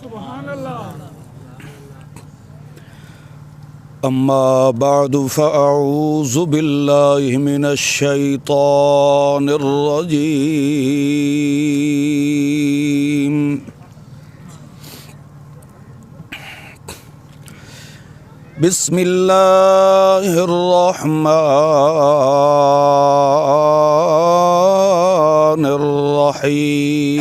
سبحان اللہ۔ اما بعد فاعوذ باللہ من الشیطان الرجیم۔ بسم اللہ الرحمن الرحیم۔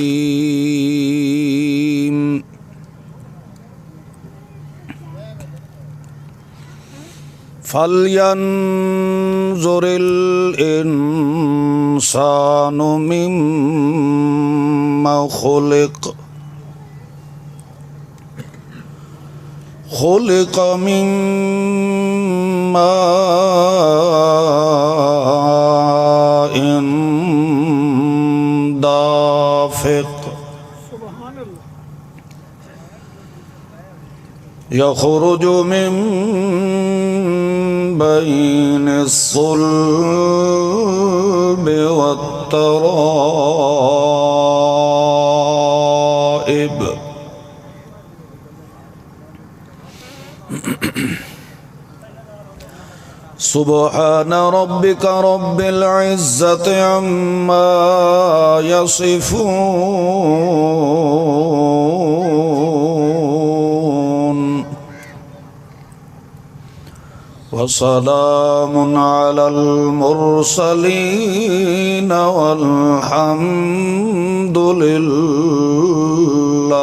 فَلْيَنظُرِ الْإِنسَانُ مِمَّ خُلِقَ مِن مَّاءٍ دَافِقٍ يَخْرُجُ مِن بين الصلب والترائب سبحان ربك رب العزة عما يصفون وسلام على المرسلين والحمد لله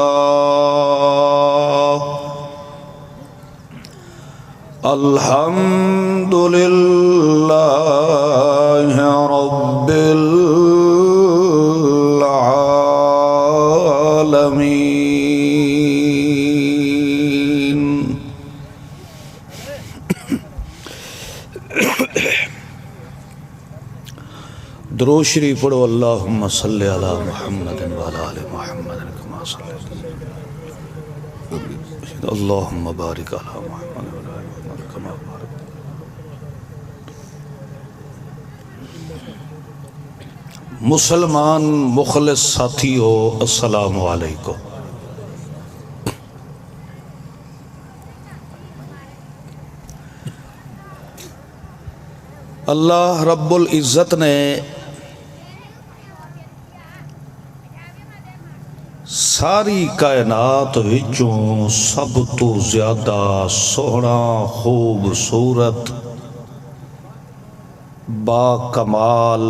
رب العالمين۔ درود شریف پڑھو۔ اللہم صلی علی محمد وعلی آل محمد کما صلیت اللہم بارک علی محمد وعلی آل محمد کما بارکت۔ مسلمان مخلص ساتھیو، السلام علیکم۔ اللہ رب العزت نے ساری کائنات وچوں سب تو زیادہ سوہنا، خوبصورت، با کمال،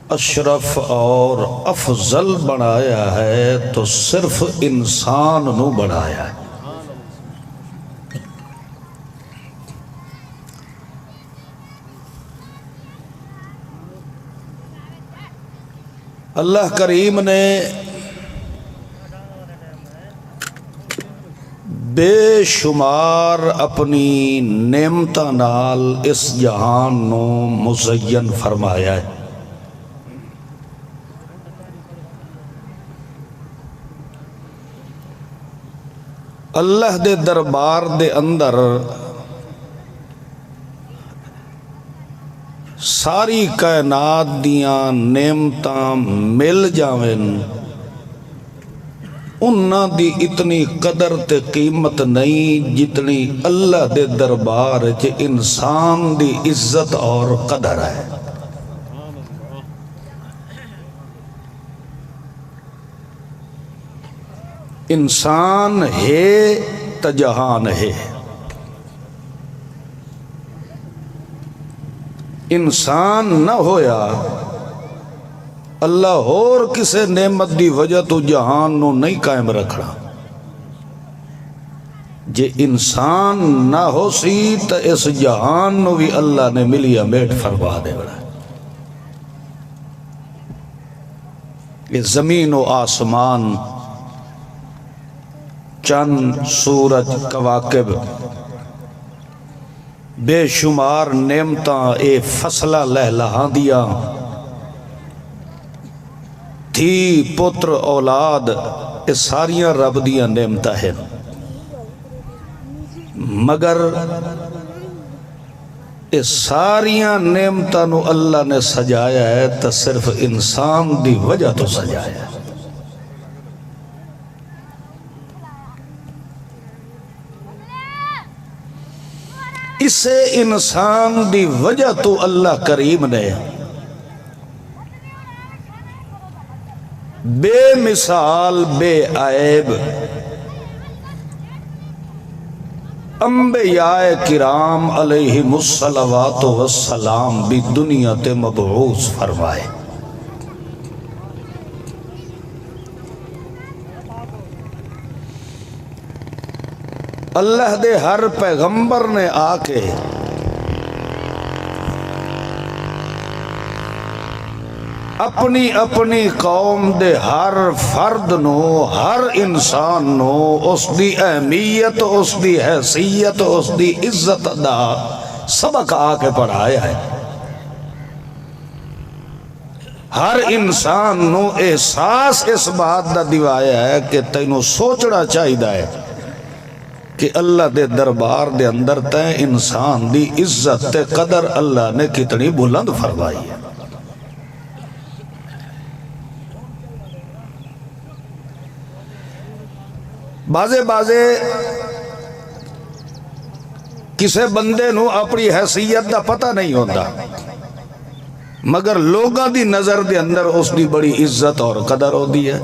اشرف اور افضل بنایا ہے تو صرف انسان نو بنایا ہے۔ اللہ کریم نے بے شمار اپنی نعمتاں نال اس جہان نو مزین فرمایا ہے۔ اللہ دے دربار دے اندر ساری کائنات دیاں نعمتاں مل جاویں، انہاں دی اتنی قدر تے قیمت نہیں جتنی اللہ دے دربار وچ انسان دی عزت اور قدر ہے۔ انسان ہے تا جہان ہے، انسان نہ ہویا اللہ اور کسے نعمت دی وجہ تو جہان نو نہیں قائم رکھنا۔ جے انسان نہ ہو سی تا اس جہان نو بھی اللہ نے ملیا میٹ فرما دے بڑا۔ یہ زمین و آسمان، چند، سورج، کواکب، بے شمار نعمتاں، اے فصلہ لہلہاں دیا، تھی پتر اولاد، اے ساریاں رب دیا نعمتاں ہیں۔ مگر یہ ساریاں نعمتاں نو اللہ نے سجایا ہے تو صرف انسان دی وجہ تو سجایا ہے۔ اسے انسان دی وجہ تو اللہ کریم نے بے مثال بے عیب انبیاء کرام علیہم الصلوات والسلام بھی دنیا تے مبعوث فرمائے۔ اللہ دے ہر پیغمبر نے آ کے اپنی اپنی قوم دے ہر فرد نو، ہر انسان نو اس دی اہمیت، اس دی حیثیت، اس دی عزت دا سبق آ کے پڑھایا ہے۔ ہر انسان نو احساس اس بات دا دیوایا ہے کہ تینوں سوچنا چاہیدا ہے کہ اللہ دے دربار دے اندر تے انسان دی عزت تے قدر اللہ نے کتنی بلند فرمائی ہے۔ بازے کسے بندے نو اپنی حیثیت دا پتہ نہیں ہوتا، مگر لوگاں دی نظر دے اندر اس دی بڑی عزت اور قدر ہوتی ہے۔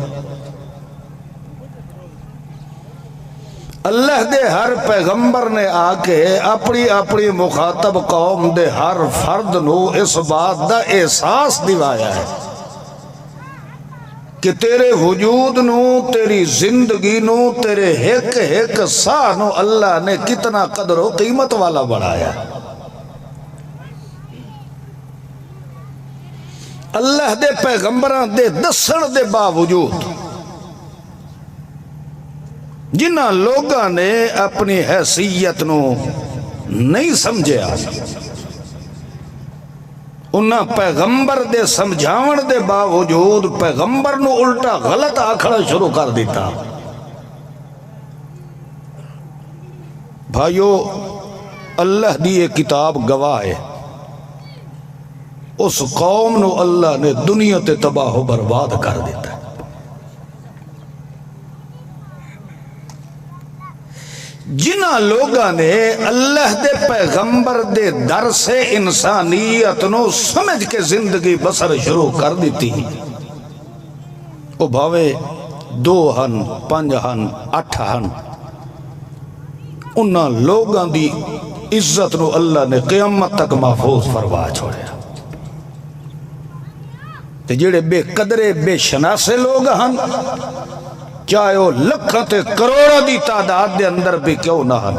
اللہ دے ہر پیغمبر نے آ کے اپنی اپنی مخاطب قوم دے ہر فرد نو اس بات دا احساس دلایا ہے کہ تیرے وجود نو، تیری زندگی نو، تیرے ایک ایک ساہ نو اللہ نے کتنا قدر و قیمت والا بڑھایا۔ اللہ دے پیغمبران دے دسن دے باوجود جنہاں لوگاں نے اپنی حیثیت نو نہیں سمجھیا، انہاں پیغمبر دے سمجھاون دے باوجود پیغمبر نو الٹا غلط آکھنا شروع کر دیتا۔ بھائیو، اللہ دی یہ کتاب گواہ ہے، اس قوم نو اللہ نے دنیا تے تباہ و برباد کر دیتا ہے۔ جنہاں لوگاں نے اللہ دے پیغمبر دے در سے انسانیت نو سمجھ کے زندگی بسر شروع کر دیتی، او بھاوے 2 ہن 5 ہن 8 ہن، انہاں لوگاں دی عزت نو اللہ نے قیامت تک محفوظ فرما چھوڑیا۔ تے جڑے بے قدرے بے شناسے لوگ ہن، چاہے وہ لکھاں تے کروڑوں دی تعداد دے اندر بھی کیوں نہ ہن،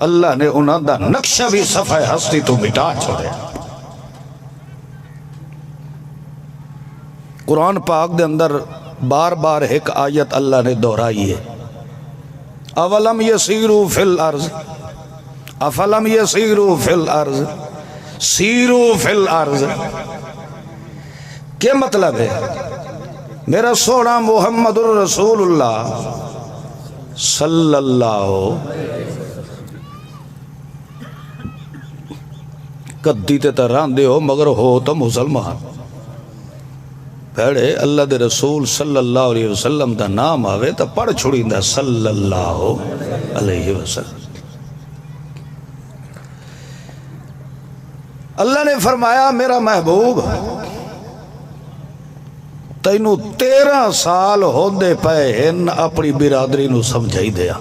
اللہ نے انہاں دا نقشہ بھی صفحہ ہستی تو مٹا چھوڑیا۔ قرآن پاک دے اندر بار بار ایک آیت اللہ نے دہرائی ہے، اولم یسیروا فی الارض افلم یسیروا فی الارض سیروا فی الارض۔ کیا مطلب ہے؟ میرا سونا محمد الرسول اللہ صلی اللہ کدی تے تران دے ہو مگر ہو تو مسلمان پہڑے اللہ دے رسول صلی اللہ علیہ وسلم دا نام آوے تو پڑھ چھوڑی دا صلی اللہ علیہ وسلم۔ اللہ نے فرمایا میرا محبوب تینوں 13 سال ہوندے پئے ان اپنی برادری نو سمجھائی دیا،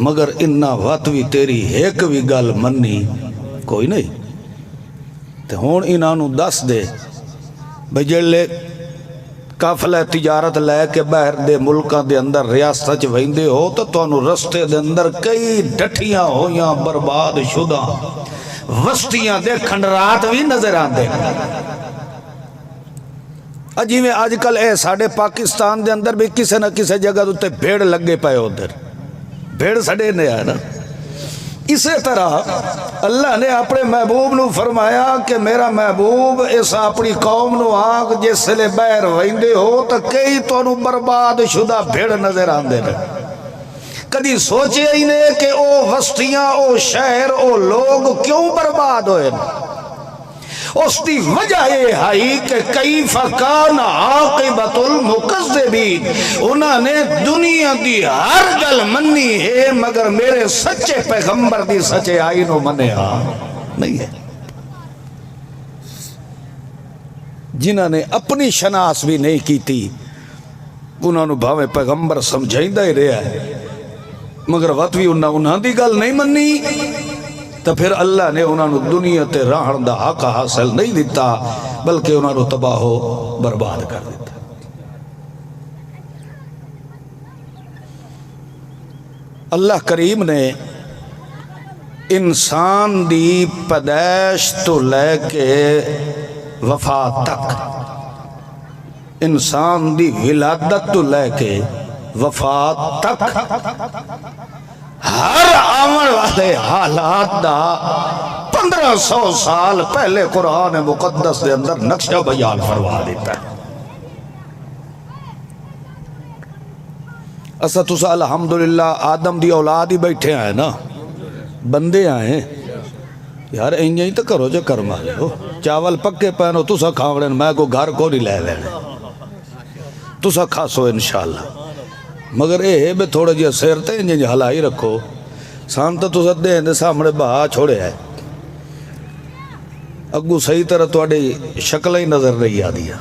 مگر انہاں وقت بھی تیری ایک بھی گل منی کوئی نہیں۔ تے ہون انہاں نو دس دے بھئی جڑے قافلہ تجارت لے کے باہر دے ملکاں دے اندر ریاستہ چ ویندے ہو تو تانوں رستے دے اندر کئی ڈٹھیاں ہویاں برباد شدہ وستیاں دے کھنڈرات بھی نظر آندے۔ جی میں آج کل اے ساڑھے پاکستان دے اندر بھی کسے نہ کسے جگہ دوتے بھیڑ لگے پائے ادھر، بھیڑ سڑے نے آیا نا۔ اسی طرح اللہ نے اپنے محبوب نو فرمایا کہ میرا محبوب اس اپنی قوم نو آگ جس لے باہر ویندے ہو تو کئی تو برباد شدہ بھیڑ نظر آندے نے۔ کدی سوچے ہی نہیں کہ او وستیاں، او شہر، او لوگ کیوں برباد ہوئے؟ اس دی وجہ یہ ہے کہ کیف کان عاقبت المکذبین، انہوں نے دنیا دی ہر گل منی ہے مگر میرے سچے پیغمبر دی سچے آئینو منیا نہیں ہے۔ جنہوں نے اپنی شناس بھی نہیں کی تھی انہوں نے بھاوے پیغمبر سمجھائندہ ہی رہا ہے مگر وقت بھی انہوں دی گل نہیں منی تو پھر اللہ نے انہوں نے دنیا تے راہن دا حق حاصل نہیں دیتا بلکہ انہوں نے تباہ و برباد کر دیتا۔ اللہ کریم نے انسان دی پیدائش تو لے کے وفات تک، انسان دی ولادت تو لے کے وفات تک ہر آمن والے حالات دا 1500 سال پہلے قرآن مقدس دے اندر نقشہ بیان فرما دیتا ہے۔ اسا تسا الحمدللہ آدم دی اولاد ہی بیٹھے آئے نا، بندے آئے یار انجا ہی تو کرو جو کرما لو، چاول پکے پہنو تسا کھاوڑیں میں کو گھر کو نہیں لے لینے، تسا کھاسو انشاءاللہ، مگر اے بے تھوڑا جی سیرتے انجا جی ہلائی رکھو سانتا تسا دے اندے سامنے بہا چھوڑے ہے اگو صحیح طرح توڑے شکل ہی نظر نہیں آدیا۔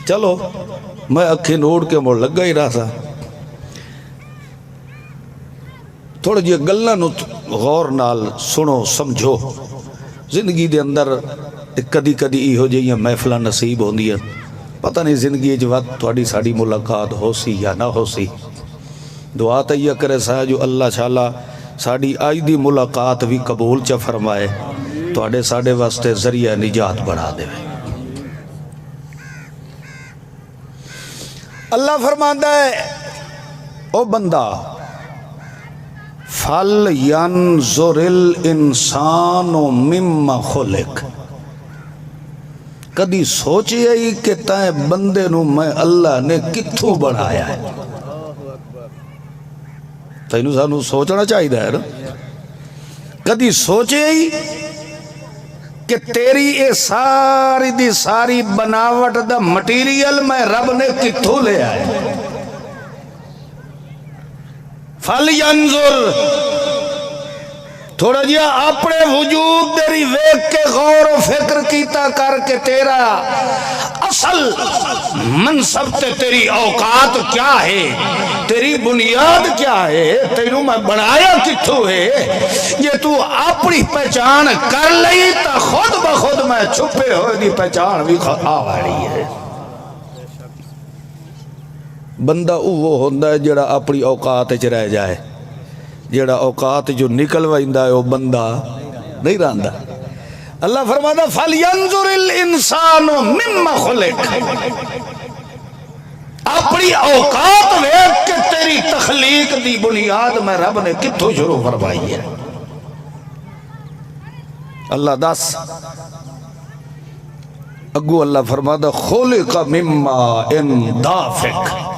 چلو میں اکھی نوڑ کے مڑ لگا ہی رہا تھا، تھوڑا جی گلہ نو غور نال سنو سمجھو۔ زندگی دے اندر کدی کدی ایہو جیہاں محفلہ نصیب ہوندی ہے، پتہ نہیں زندگی جوات تھوڑی ساڑی ملاقات ہو سی یا نہ ہو سی، دعا تیہ کرے سا جو اللہ شاءاللہ ساڑی آئی دی ملاقات بھی قبول چا فرمائے، تھوڑے ساڑے واسطے ذریعہ نجات بڑھا دے۔ اللہ فرماندہ ہے او بندہ فَلْيَنْظُرِ الْإِنسَانُ مِمَّ خُلِقَ، کدی سوچے ہی کہ تائیں بندے نو میں اللہ نے کتھوں بڑھایا ہے؟ تینو سانو سوچنا چاہیے ہے نا، کدی سوچے ہی کہ تیری اے ساری دی ساری بناوٹ دا مٹیریل میں رب نے کتھوں لے آئے؟ فَلْيَنْظُرْ، تھوڑا جیا اپنے وجود تیری ویک کے غور و فکر کیتا کر کے تیرا اصل منصب تے تیری اوقات کیا ہے، تیری بنیاد کیا ہے، تینوں میں بنایا کتھوں ہے، یہ تو اپنی پہچان کر لئی تا خود بخود میں چھپے ہوئے دی پہچان بھی آواری ہے۔ بندہ وہ ہوندہ ہے جڑا اپنی اوقات چ رہ جائے، جڑا اوقات جو نکل وائندہ ہے وہ بندہ نہیں راندہ۔ اللہ فرماتا فَلْيَنْظُرِ الْإِنسَانُ مِمَّ خُلِقَ، اپنی اوقات ویکھ کے تیری تخلیق دی بنیاد میں رب نے کتھوں شروع فرمائی ہے۔ اللہ دس اگو اللہ فرماتا خُلِقَ مِمَّا دَافِقَ،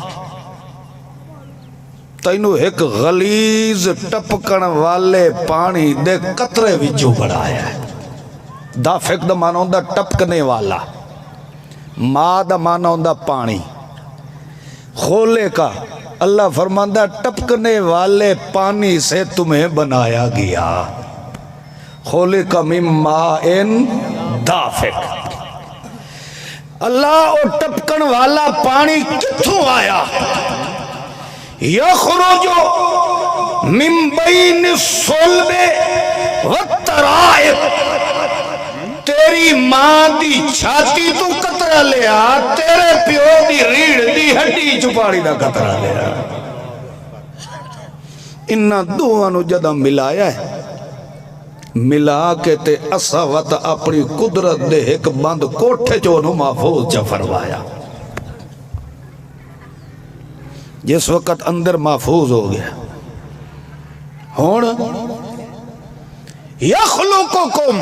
تینو ایک غلیظ ٹپکن والے پانی دے قطرے وچوں بڑھایا ہے۔ دافق دا معنی ہوندا ٹپکنے والا، ماں دا معنی ہوندا پانی، کھولے کا اللہ فرماندا ٹپکنے والے پانی سے تمہیں بنایا گیا، کھولے کا من ماء دافق۔ اللہ اور ٹپکن والا پانی کتھوں آیا؟ یخرج من بین الصلب والترائب، تیری ماں دی چھاتی تو قطرہ لیا، تیرے پیو دی ریڑھ دی ہڈی چپاڑی دا قطرہ لیا، انہا دوانو جدہ ملایا ہے، ملا کے تے اصوات اپنی قدرت دے ایک بند کوٹھے چونو محفوظ چا فرمایا، جس وقت اندر محفوظ ہو گیا۔ ہون یخلقکم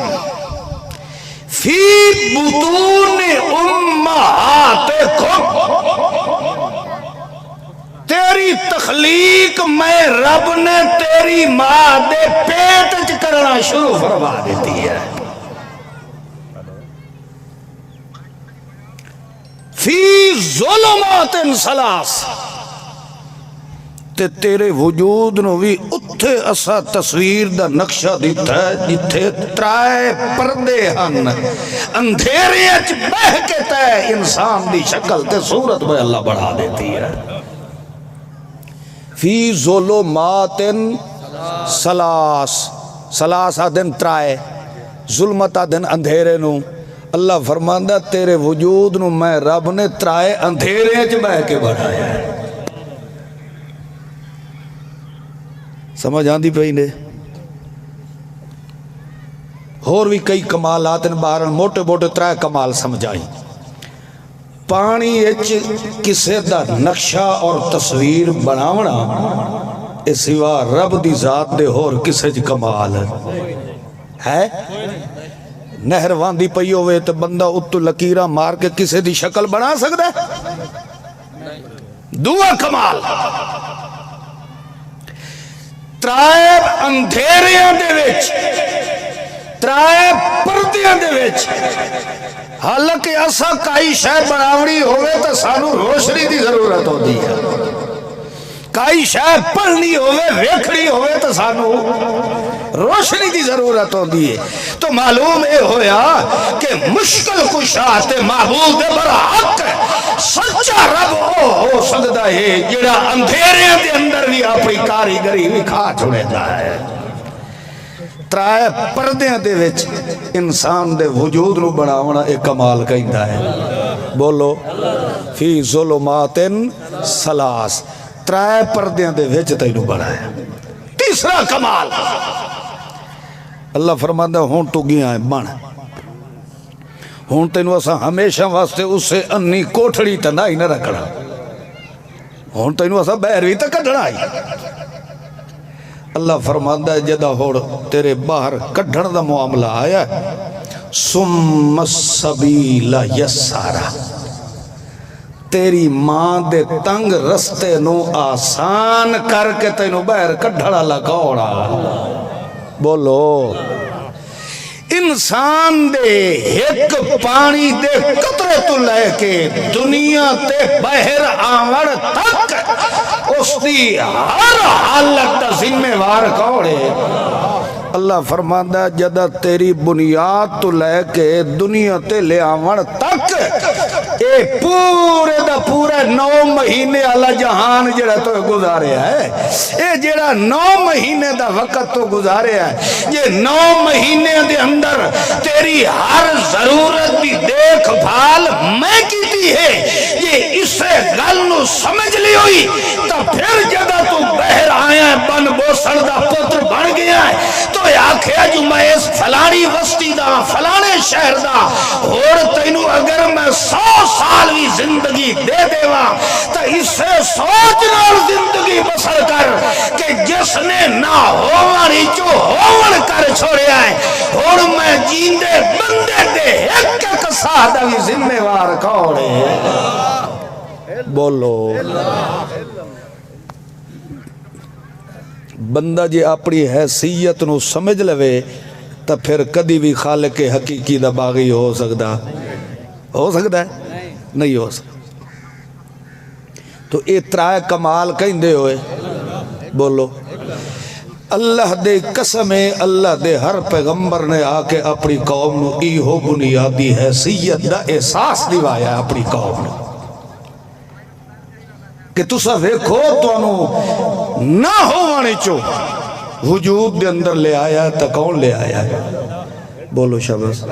فی بطون امہاتکم، تیری تخلیق میں رب نے تیری ماں دے پیٹ چ کرنا شروع فرما دیتی ہے. فی ظلمات ثلاث تے تیرے وجود نو بھی اتھے اسا تصویر دا نقشہ دیتا ہے جتھے ترائے پردے ہن اندھیرے اچ بہ کے تے انسان دی شکل تے صورت میں اللہ بڑھا دیتی ہے. فی ظلمات ثلاث ثلاث دن ترائے ظلمت دن اندھیرے نو اللہ فرماندا تیرے وجود نو میں رب نے ترائے اندھیرے چ بہ کے بڑھایا ہے. سمجھ آندی پئی نے؟ اور بھی کئی کمالات باہر موٹے موٹے ترائے کمال سمجھائی. پانی اچ کسے دا نقشہ اور تصویر بناونا اے سوا رب دی ذات دے اور کسے چ کمال ہے. نہر واندی پئی ہوئے تو بندہ اتو لکیرہ مار کے کسے دی شکل بنا سکتا ہے؟ دعا کمال ترائب اندھیریاں دے وچ ترائب پردیاں دے وچ حالانکہ ایسا کئی شے بناوڑی ہوئے تو سانو روشنی دی ضرورت ہوتی ہے. کئی شے پڑھنی ہوئے ویکھنی ہوئے تو سانو روشنی دی ضرورت ہوتی ہے. تو معلوم اے ہویا کہ مشکل کشا تے معبود دے برحق سچا رب ہو سکتا ہے جڑا اندھیرے دے اندر بھی اپنی کاریگری بھی کھا چھوڑتا ہے. ترائے پردیاں دے وچ انسان دے وجود نو بناونا ایک کمال کہندا ہے. بولو فی ظلمات ثلاث ترائے پردیاں دے وچ تینوں بنایا. تیسرا کمال اللہ فرماندا ہون تو گیا ہے بن ہون تینوں اسا ہمیشہ واسطے اسے انی کوٹھڑی تے نہ رکھنا. ہون تینوں اسا باہر بھی تے کڈھنا ہی. اللہ فرماندا ہے جدا ہوڑ تیرے باہر کڈھن دا معاملہ آیا ثم السبیل یسارا تیری ماں دے تنگ رستے نو آسان کر کے تینوں باہر کڈھڑا لگاوڑا. بولو انسان دے ایک پانی دے قطرے تو لے کے دنیا تے باہر آوڑ تک اس دی ہر حالت ذمہ وار کوڑے. اللہ فرماندا جدا تیری بنیاد تو لے کے دنیا تے لے آوڑ تک اے پورے دا پورے 9 مہینے اللہ جہان جڑا تو گزارے ہے. اے جڑا 9 مہینے دا وقت تو گزارے ہے یہ 9 مہینے دے اندر تیری ہر ضرورت دی دیکھ بھال میں کیتی ہے. یہ اسے گل نو سمجھ لی ہوئی تو پھر جدا تو بہر آیا ہے بن بوسڑ دا پتر بن گیا ہے تو آکھیا جو میں اس فلانی وسطی دا فلانے شہر دا اور تینوں اگر میں 100 سال بھی زندگی دے دیوا تو اسے سوچ نال زندگی بسر کر کہ جس نے نہ ہووانی جو ہوون کر چھوڑیا ہے اور میں جیندے بندے دے ایک ایک سادہ بھی ذمہ وار کوڑے. بولو بندہ جی اپنی حیثیت نو سمجھ لوے تو پھر کدی بھی خالق حقیقی دا باغی ہو سکتا ہے نہیں ہو سکتا. تو اے ترائے کمال کہندے ہوئے. بولو اللہ دے قسم ہے اللہ دے ہر پیغمبر نے آ کے اپنی قوم نو ایہو بنیادی حیثیت دا احساس دیوایا اپنی قوم نو کہ تسا ویکھو تو نہ ہونے چو وجود دے اندر لے آیا تا کون لے آیا ہے؟ بولو شبز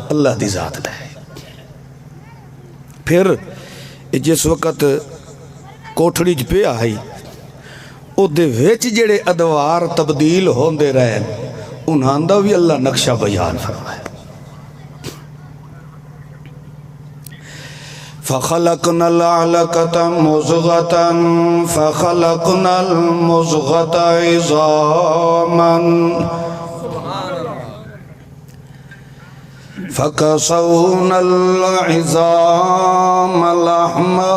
اللہ دی ذات لے. پھر جس وقت کوٹھڑی پہ آئی او دے ویچ جڑے ادوار تبدیل ہوندے رہے انہاں دا بھی اللہ نقشہ بیان فرمائے. فخلقنا العلقة مضغة فخلقنا المضغة عظاما فكسونا العظام لحما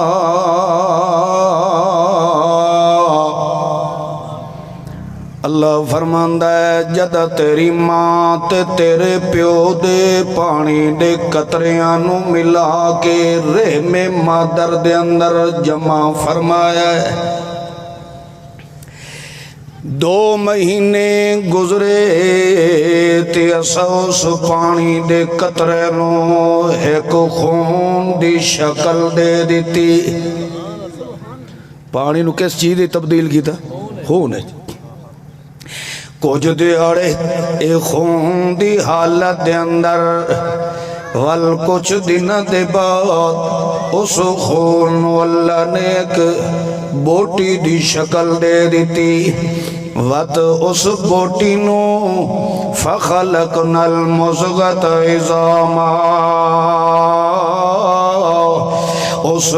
اللہ فرماندا ہے جد تیری ماں تے تیرے پیو دے پانی دے قطریاں نو ملا کے رحم مادر دے اندر جمع فرمایا ہے 2 مہینے گزرے تے اساس پانی دے قطرے نو ایک خون دی شکل دے دیتی پانی نو کس چیز دی تبدیل کیتا خون ہے کچھ دیاڑے اے خون دی حالت دے اندر ول کچھ دن دے بعد اس خون اللہ نے ایک بوٹی دی شکل دے دیتی وت اس بوٹی نو فخلقنا المضغۃ عظاما اس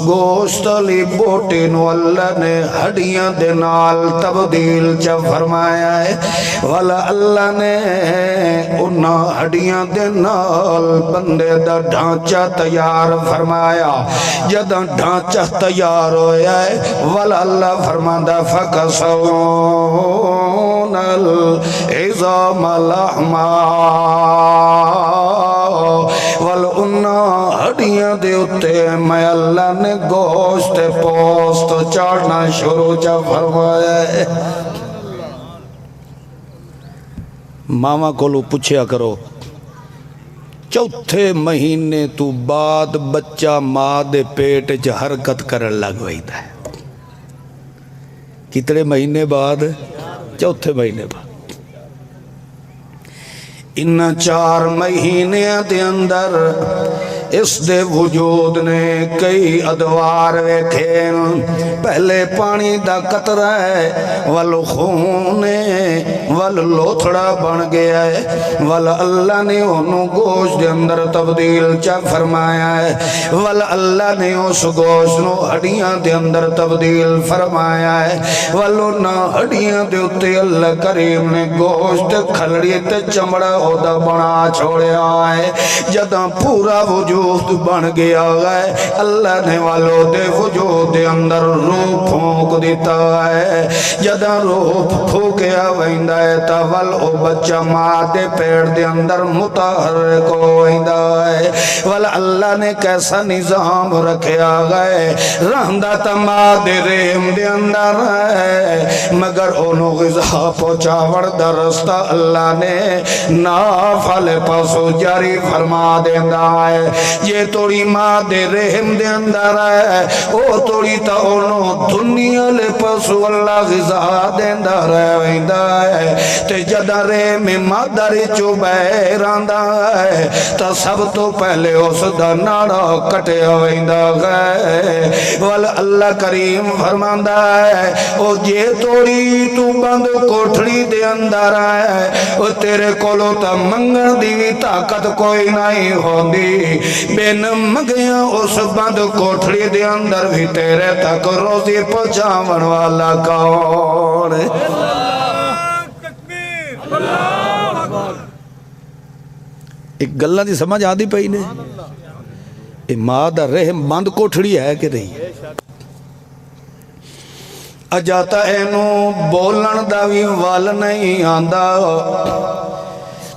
گوشت علی بوٹی نو اللہ نے ہڈیاں دے نال تبدیل چا فرمایا ہے والا اللہ نے انہا ہڈیاں دے نال بندے دا ڈھانچہ تیار فرمایا جدہ ڈھانچہ تیار ہویا ہے والا اللہ فرماندہ فَكَسَوْنَ الْعِظَامَ لَحْمًا والانہا ہڈیاں دے اتے میں اللہ نے گوشت پوست چاڑنا شروع چا فرمایا ہے ماما کولو پوچھیا کرو 4 مہینے تو بعد بچہ ماں دے پیٹ چ حرکت کرن لگ ویدا ہے کتنے مہینے بعد 4 مہینے بعد ان 4 مہینے دے اندر اس دے وجود نے کئی ادوار ویکھے پہلے پانی دا قطرہ ہے ول خون ول لوتھڑا بن گیا ہے ول اللہ نے انہوں گوشت دے اندر تبدیل چا فرمایا ہے ول اللہ نے اس گوشت نو ہڈیاں دے اندر تبدیل فرمایا ہے ول انہاں ہڈیاں دے اتے اللہ کریم نے گوشت کھلڑی تے چمڑا ہودا بنا چھوڑیا ہے جداں پورا وجود بن گیا ہے اللہ نے والو دے وجود دے اندر روح پھونک دیتا ہے جدہ روح پھونکیا ویندہ ہے تا ول او بچہ ماں دے پیڑ دے اندر متحرک ویندہ ہے ول اللہ نے کیسا نظام رکھیا گئے رہندہ تا ماں دے رحم دے اندر ہے مگر انہوں غذا پہنچاوڑ دا رستہ اللہ نے نافل پاسو جاری فرما دیندہ ہے یہ توڑی ماں دے رحم دے اندر ہے او توڑی تا انہوں دنیا لے پاسو اللہ غذا دیندہ رہ ویندہ ہے تے جدہ رحم مادری چو بیراندہ ہے تا سب تو پہلے اس دا ناڑا کٹے ویندہ ہے وال اللہ کریم فرماندہ ہے او جے توڑی تو بند کوٹھڑی دے اندر ہے او تیرے کولو تا منگن دیوی طاقت کوئی نہیں ہوندی بین مگیاں اس بند کوٹھڑی دے اندر بھی تیرے تک روزی پہنچاون والا کون ہے ایک گلہ دی سمجھ آدھی پئی نے ماں دا رحم بند کوٹھڑی ہے کہ نہیں اجاتا اینو بولن دا بھی وال نہیں آندہ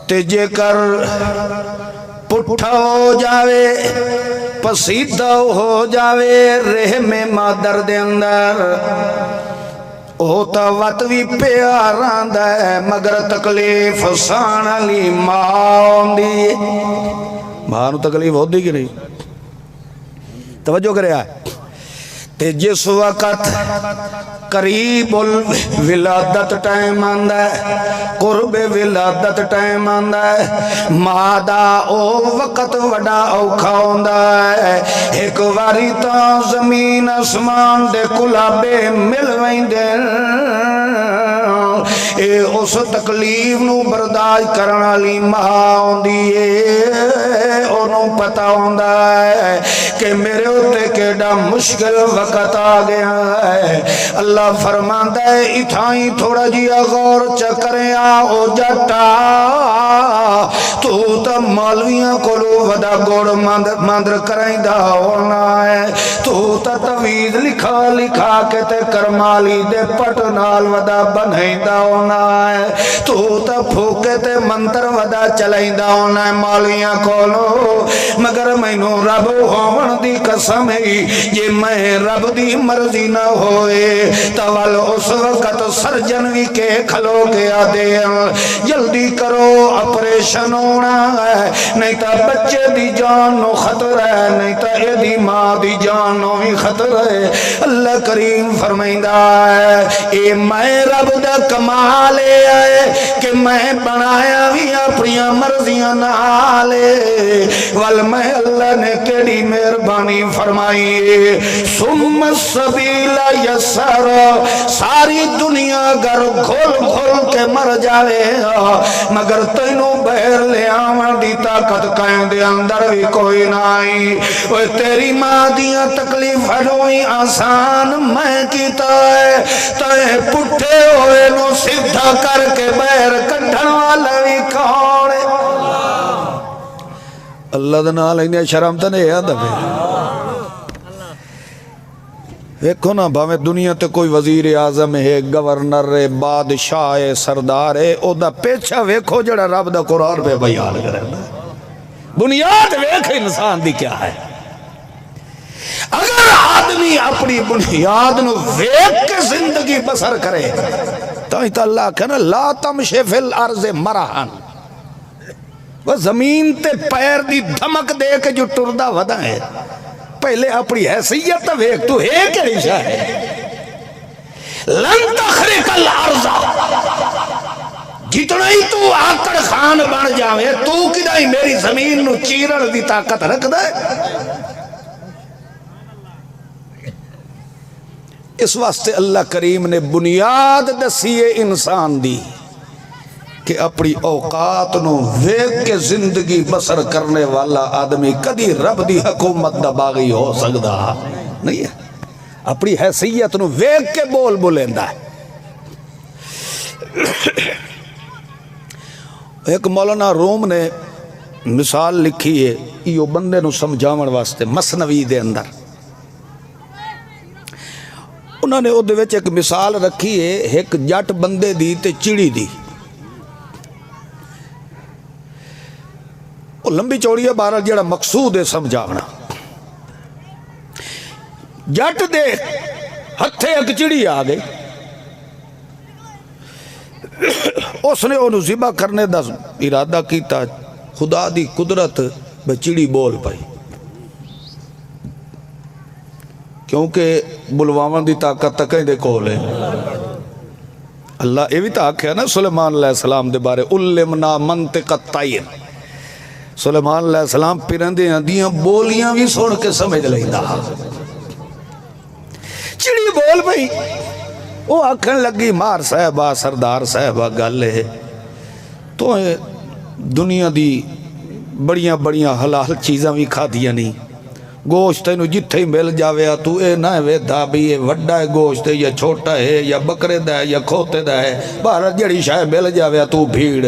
تے جے کر پٹھا ہو جاوے پسیدہ ہو جاوے رحم مادر دے اندر ہوتا وقت بھی پیار آندہ ہے مگر تکلیف سانا لی ماں دی ماں نو تکلیف ہو دی کہ نہیں توجہ کرے آئے تے جس وقت قریب الولادت ٹائم آندہ ہے قرب ولادت ٹائم آندہ ہے مادہ او وقت وڈا اوکھا ہوندہ ہے ایک واری تا زمین اسمان دے کلابے مل ویندے اے اس تکلیف نو برداشت کرنا لی ماں ہوندی ہے انہوں پتہ ہوندہ ہے کہ میرے ہوتے کیڑا مشکل وقت آ گیا ہے اللہ فرماندہ ہے اتھائیں تھوڑا جیا غور چکریں آؤ جٹا تو تا مالویاں کولو ودا گوڑ ماندر کریں دا ہونا ہے تو تا تویز عزیز لکھا لکھا کے تے کرمالی دے پٹ نال ودا بنائیندہ ہونا ہے تو تا پھوکے تے منتر ودا چلائیندہ ہونا ہے مالیاں کولو مگر مینو رب ہون دی قسم ہے یہ میں رب دی مرضی نہ ہوئے تول اس وقت سرجن بھی کے کھلو کے آدے جلدی کرو اپریشن ہونا ہے نہیں تا بچے دی جان نو خطر ہے نہیں تا اے دی ماں دی جان نو ہی خطر ہے اللہ کریم فرمائندہ ہے اے میں رب دا کمال ہے کہ میں بنایا بھی اپنی مرضیاں نالے وال میں اللہ نے کیڑی مہربانی فرمائی ثم السبیل یسر ساری دنیا گر کھول کھول کے مر جاوے مگر تینوں بہر لے آوان دی طاقت کہیں دے اندر بھی کوئی نائی وہ تیری ماں دیاں تکلیف ہنوئی آسان میں کیتا ہے تائیں پٹھے ہوئے نو سدھا کر کے بہر کٹھن والا بھی کھوڑے اللہ دنا لینے شرم تا نہیں یاد ہے ویکھو نا بھاویں دنیا تے کوئی وزیر اعظم ہے گورنر ہے بادشاہ ہے سردار ہے او دا پیچھا ویکھو جڑا رب دا قرآن پہ بیان کرے بنیاد ویکھ انسان دی کیا ہے اگر آدمی اپنی بنیاد نو ویکھ کے زندگی بسر کرے تو اللہ کہنا لا تمشے فی الارض مرحن وہ زمین تے پیر دی دھمک دے کے جو ٹردہ ودا ہے پہلے اپنی حیثیت ویک تو ہے کہ رشا ہے لن تخرق الارض جتنا ہی تو آکڑ خان بن جاوے تو کدھا ہی میری زمین نو چیرڑ دی طاقت رکھ دے اس واسطے اللہ کریم نے بنیاد دسیے انسان دی کہ اپنی اوقات نو ویک کے زندگی بسر کرنے والا آدمی کدی رب دی حکومت دا باغی ہو سکتا نہیں ہے اپنی حیثیت نو ویک کے بول بولیندہ ہے ایک مولانا روم نے مثال لکھی ہے یہ بندے نو سمجھاون واسطے مثنوی دے اندر انہوں نے او دے وچ ایک مثال رکھی ہے ایک جٹ بندے دی تے چڑی دی وہ لمبی چوڑی ہے بہرحال جڑا مقصود ہے سمجھاونا جٹ دے ہتھے ایک چڑی آ گئی اس نے انہوں ذبح کرنے دا ارادہ کیتا خدا دی قدرت بے چڑی بول پائی کیونکہ بلواون دی طاقت تکیں دے کول ہے اللہ یہ بھی تو آکھیا نا سلیمان علیہ السلام دے بارے علمنا منطق الطیر سلیمان علیہ السلام پرندے دیاں بولیاں بھی سن کے سمجھ لیندہ چڑی بول بھئی وہ آکھن لگی مار صاحبہ سردار صاحبہ گل ہے تو دنیا دی بڑیاں بڑیاں حلال چیزاں بھی کھا دیا نہیں گوشت انہوں جتھے ہی مل جاوے تو اے نہ ویدھا بھی یہ وڈا ہے گوشت ہے یا چھوٹا ہے یا بکرے دا ہے یا کھوتے دا ہے باہر جڑی شاہ مل جاوے تو بھیڑ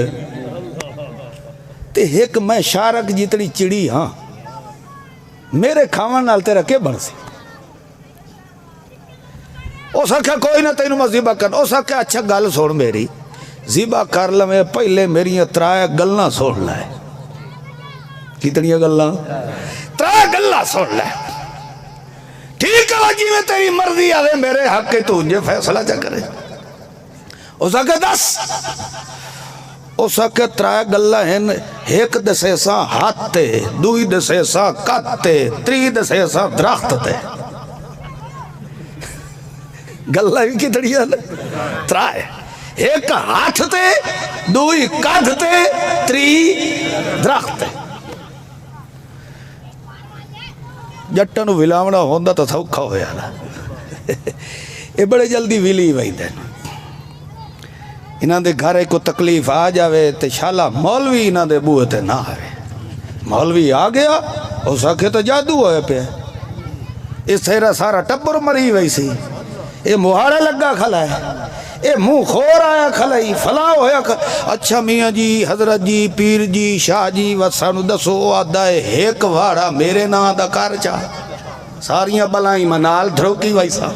تے ایک میں شارک جتنی چڑی ہاں میرے کھاون نال تیرا کے بن سی او سکھا کوئی نہ تینوں میں ذبح کر او سکھا اچھا گل سوڑ میری ذبح کر لیں پہلے میری ترائے گلنا سوڑ لائے کتنی گلنا ترائے گلنا سوڑ لائے ٹھیک ہے جی میں تیری مرضی آوے میرے حق کے تو انجھے فیصلہ چا کرے او سکھا دس او سکھا ترائے گلنا ہیں ایک دسے سا ہاتھ تے دوئی دسے سا کت تے تری دسے سا درخت تے گلہ بھی کتنی ہے ترائے ایک ہاتھ تے دوئی کد تے تری درخت تے جٹا نو ولاونا ہوندہ تو سوکھا ہویا نا یہ بڑے جلدی ویلی وہی دین انہاں دے گھرے کو تکلیف آ جاوے تے شالا مولوی انہاں دے بوئے تے نہ آوے مولوی آ گیا ہو سکے تو جادو ہوئے پہ اس سیرہ سارا ٹبر مری وہی سی اے مہارے لگا کھلا ہے اے منہ خور آیا کھلائی فلاں ہویا اچھا میاں جی حضرت جی پیر جی شاہ جی وسانو دسو آدھا ہے ایک وارا میرے نا دا کار چاہ ساریاں بلائیں منال دھروکی ویسا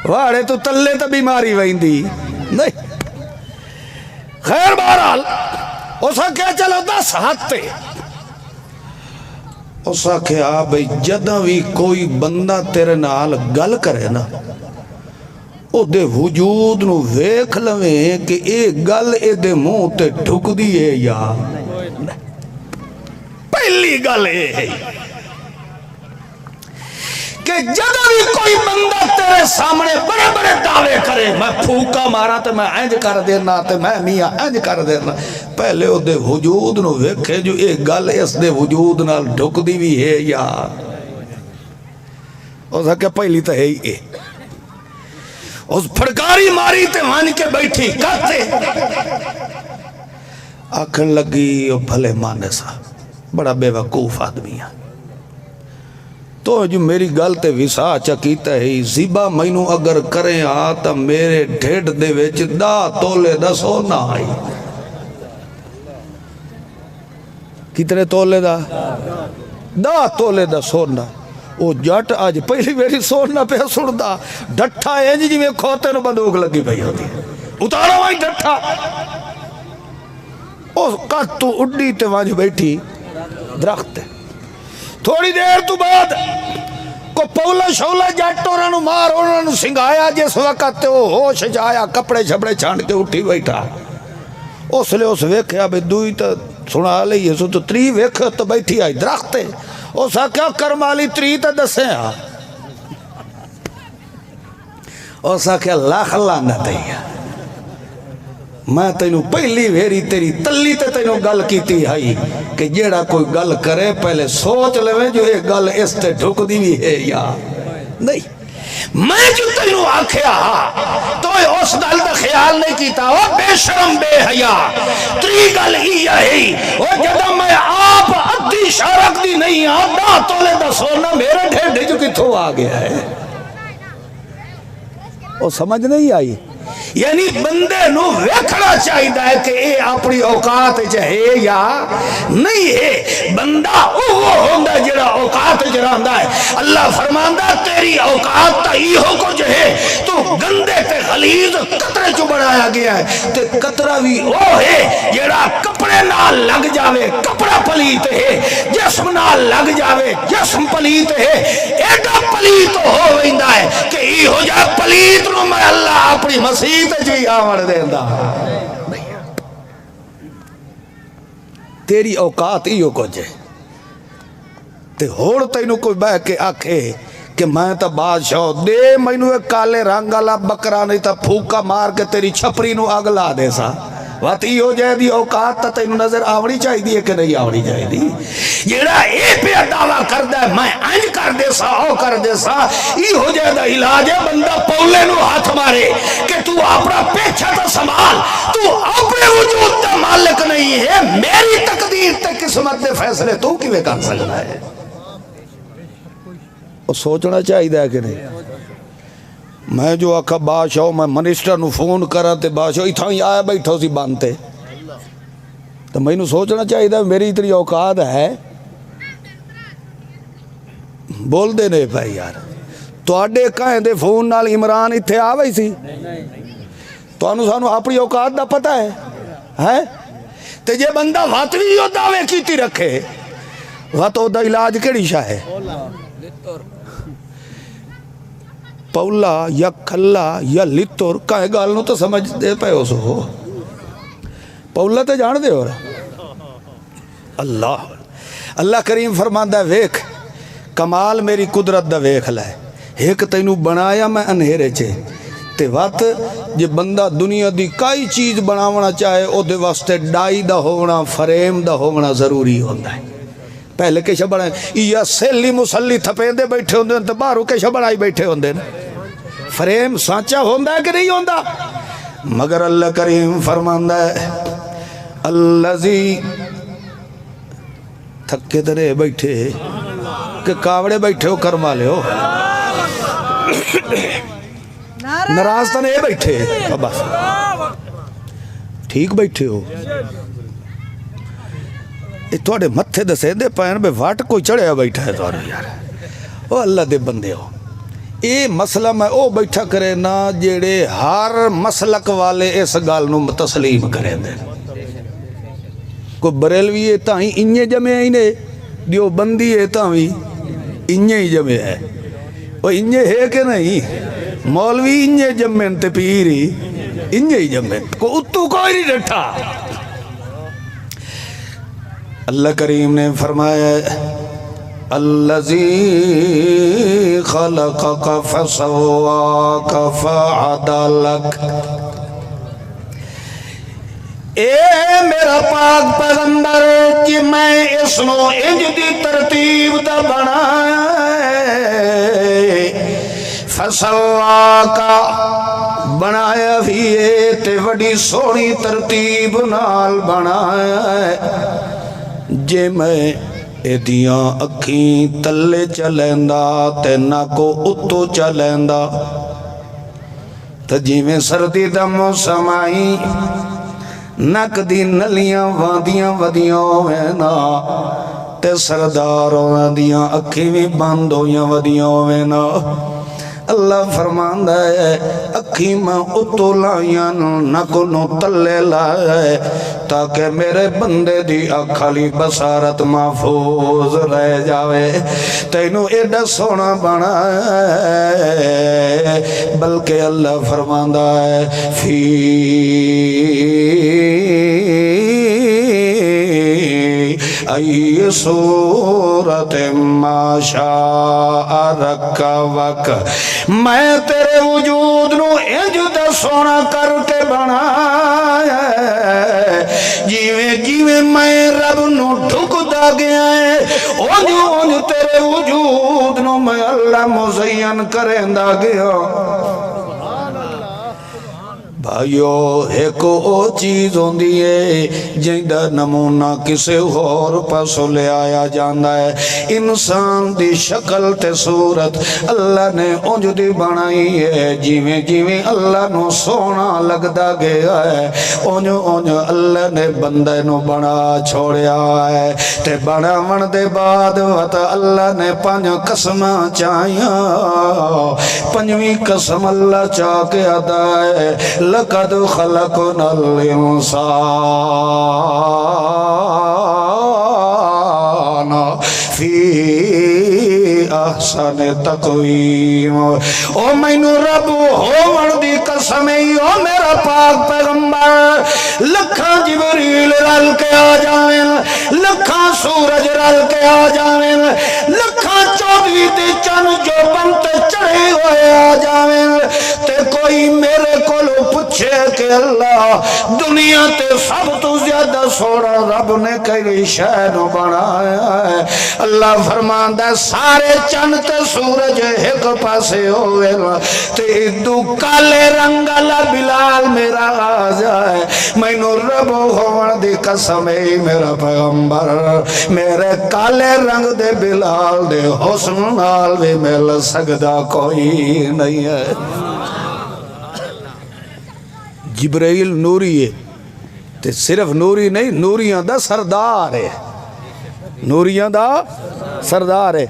واڑے تو تلے تو بیماری ویندی نہیں خیر بہرحال اسا کیا چلو 10 ہاتھ اسا کیا بھئی جدہ بھی کوئی بندہ تیرے نال گل کرے نا او دے وجود نو ویکھ لویں کہ اے گل اے دے منہ تے ڈھک دیئے یا پہلی گل ہے کہ جدہ بھی کوئی بندہ تیرے سامنے بڑے بڑے دعوے کرے میں پھوکا مارا تے میں اینج کر دینا تے میں میاں اینج کر دینا پہلے او دے وجود نو ویکھے جو ایک گل اس دے وجود نال ڈھک دی بھی ہے یا او سا کہ پہلی تو ہے ہی اے اس پھڑکاری ماری تے مان کے بیٹھی کہتے آکھن لگی او بھلے مانے سا بڑا بے وقوف آدمی ہے تو جو میری گل تے وسا چکیتا ہے زیبا مینو اگر کریں آتا میرے ڈھیڑ دے ویچ 10 تولے دا سونا آئی کتنے تولے دا 10 تولے دا سونا او جٹ آج پہلی میری سونا پہ سڑدا ڈٹھا ہے جی میں کھوتے نو بندوق لگی پہی ہوتی اتارا وہاں ڈٹھا او کت تو اڈی تے وہاں جو بیٹھی درخت ہے تھوڑی دیر تو بعد کو پولا شولا جٹ انہوں مار انہوں سنگایا جس وقت وہ ہوش جایا کپڑے چھپڑے چھانڈ کے اٹھی بیٹھا اس لئے اس ویکھیا بے دوئی تا سنا لئی سو تو 3 ویکھیا تو بیٹھی آئی درخت ہے اس کیا کرمالی 3 تا دسیں اس کیا لاکھ لعنت ہے میں تینو پہلی ویری تیری تلی تے تینو گل کیتی ہائی کہ جیڑا کوئی گل کرے پہلے سوچ لویں جو یہ گل اس تے ڈھک دی بھی ہے یا نہیں میں جو تینو آکھیا تو اس گل دا خیال نہیں کیتا وہ بے شرم بے حیا 3 گل ہی ہے وہ جدہ میں آپ ادھی شارک دی نہیں آدھا تولے دا سونا میرے ڈھیڑ جو کتھو آ گیا ہے وہ سمجھ نہیں آئی یعنی بندے نو ویکھنا چاہیے ہے کہ اے اپنی اوقات ہے یا نہیں ہے بندہ وہ ہوندہ جڑا اوقات جڑا ہے اللہ فرماندہ تیری اوقات تا ہی ہو کو جو ہے تو گندے تے غلیظ قطرے جو بڑھایا گیا ہے تے قطرہ بھی وہ ہے جڑا کپڑے نال لگ جاوے کپڑا پلیت ہے جسم نال لگ جاوے جسم پلیت ہے ایڈا پلیت ہو ویندہ ہے کہ ای ہو جائے پلیت نو میں اللہ اپنی مسیح جی آمڑ دیندہ تیری اوقات ہی ہو کچھ تے ہوڑ تینو کوئی بہ کے آکھے کہ میں تا بادشاہ دے مینو ایک کالے رنگالا بکرا نہیں تا پھوکا مار کے تیری چھپری نو اگلا دے سا وقت ہی ہو جائے دی اوقات تا تینو نظر آوڑی چاہی دی ہے کہ نہیں آوڑی چاہی دی جیڑا اے پہ دعویٰ کر دے میں انج کر دے سا او کر دے سا ای ہو جائے دا علاج ہے بندہ پولے نو ہاتھ مارے کہ تو اپنا پیچھا تا سنبھال تو اپنے وجود تا مالک نہیں ہے میری تقدیر تے قسمت دے فیصلے تو کیویں کر سکتا ہے وہ سوچنا چاہیے کہ نہیں میں جو آکھا بادشاہ میں منسٹر نو فون کرا تے بادشاہ اتھا ہی آیا بیٹھو سی بانتے تو میں نو سوچنا چاہیے میری اتنی اوقات ہے بول دے نہیں پائے یار تو آڈے کہیں دے فون نال عمران اتھے آوئی سی تو انو سانو اپنی اوقات دا پتہ ہے تے جے بندہ واتوی ہو دعوے کیتی رکھے واتو دا علاج کیڑی شاہ ہے پولا یا کھلا یا لتور کائے گالنو تو سمجھ دے پہ ہو سو پولا تے جان دے ہو رہا اللہ کریم فرماندہ ہے ویک کمال میری قدرت دا ویک لائے ایک تینو بنایا میں انہیرے چھے تے وقت جے بندہ دنیا دی کئی چیز بناونا چاہے او دے واسطے ڈائی دا ہونا فریم دا ہونا ضروری ہوندہ ہے پہلے کیشہ بڑھائیں یا سیلی مسلی تھپین دے بیٹھے ہوندے ہیں تو بارو کیشہ بڑھائی بیٹھے ہوندے ہیں فریم سانچہ ہوندہ ہے کہ نہیں ہوندہ مگر اللہ کریم فرماندہ ہے اللذی تھکے درے بیٹھے کہ کاوڑے بیٹھے ہو کرما لے ہو نراز تنے بیٹھے ٹھیک بیٹھے ہو یہ تھوڑے متھے دسے دے پین بے واٹ کوئی چڑھیا بیٹھا ہے تھوڑے یار او اللہ دے بندے ہو یہ مسئلہ میں او بیٹھا کرے نا جیڑے ہر مسلک والے اس گال نو تسلیم کرے دے کوئی بریلوی ہے تاں ہی انجے جمع ہی نے دیو بندی ہے تاں ہی انجے ہی جمع ہے وہ انجے ہے کہ نہیں مولوی انجے جمع تے پیری انجے ہی جمع کو اتو کوئی نہیں ڈٹھا اللہ کریم نے فرمایا الذی خلقک فسواک فعدلک اے میرا پاک پیغمبر کہ میں اس نو انج دی ترتیب دا بنایا فسواک بنایا بھی تے وڈی سونی ترتیب نال بنایا جے میں ایدیاں اکھیں تلے چلیندا تے نہ کو اتو چلیندا تے جیویں سردی دا موسم آئی نک دی نلیاں واندیاں ودیاں ہوئینا تے سرداراں دیاں اکھیں بھی بند ہویاں ودیاں ہوئینا اللہ فرماندا ہے اکھی میں اتو لائیاں نکو نو تلے لائے تاکہ میرے بندے دی اکھالی بصارت محفوظ رہ جاوے تینو ایڈا سونا بنا ہے بلکہ اللہ فرماندا ہے فی ای صورت ما شاء رکبک میں تیرے وجود نو انج دا سونا کر کے بنایا جیویں جیویں میں رب نو ڈھک دا گیا ہے انج انج تیرے وجود نو میں اللہ مزین کریندا گیا بھائیو ایک او چیز ہوندی ہے جیندہ نمونہ کسے اور پاسو لے آیا جاندہ ہے انسان دی شکل تے صورت اللہ نے انج دی بنائی ہے جیویں جیویں اللہ نو سونا لگدا گیا ہے انج انج اللہ نے بندے نو بنا چھوڑیا ہے تے بنا من دے بعد وط اللہ نے پانچ قسمہ چاہیاں پنجویں قسم اللہ چاہ کے ادا ہے لقد خلقنا الانسان فی احسن تقویم او مینو رب ہون دی قسمی او میرا پاک پیغمبر لکھاں جبریل رل کے آ جائیں لکھاں سورج رل کے آ جائیں لکھاں چودوی تے چن جو بنتے چڑھے ہوئے آ جائیں تے کوئی میرے کولو پوچھے کہ اللہ دنیا تے سب تو زیادہ سوڑا رب نے کئی شے نو بنایا ہے اللہ فرماندا سارے چند تے سورج ایک پاسے ہوئے تے دو کالے رنگ والا بلال میرا آ جائے مینوں رب ہون دی قسم اے میرا پیغمبر میرے کالے رنگ دے بلال دے حسن نال بھی مل سکدا کوئی نہیں ہے جبرائیل نوری ہے تے صرف نوری نہیں نوریاں دا سردار ہے نوریاں دا سردار ہے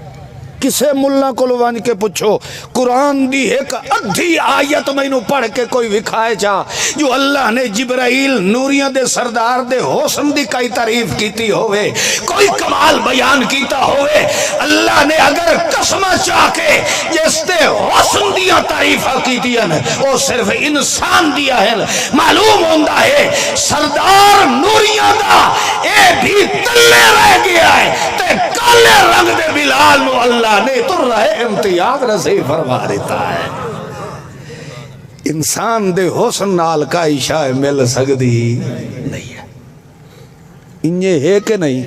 کسے ملہ کو لوان کے پوچھو قرآن دی ایک ادھی آیت میں نو پڑھ کے کوئی وکھائے چاہ جو اللہ نے جبرائیل نوریاں دے سردار دے حسن دی کئی تعریف کیتی ہوئے کوئی کمال بیان کیتا ہوئے اللہ نے اگر قسمہ چاہ کے جس دے حسن دیا تعریفہ کیتی ہیں وہ صرف انسان دیا ہے معلوم ہوندہ ہے سردار نوریاں دا اے بھی تلے رہ گیا ہے تے کالے رنگ دے بلال نو اللہ نے تو رہے امتیاز رسی فرما دیتا ہے انسان دے حسن نال کا عشاء مل سکتی نہیں ہے انجھے ہے کہ نہیں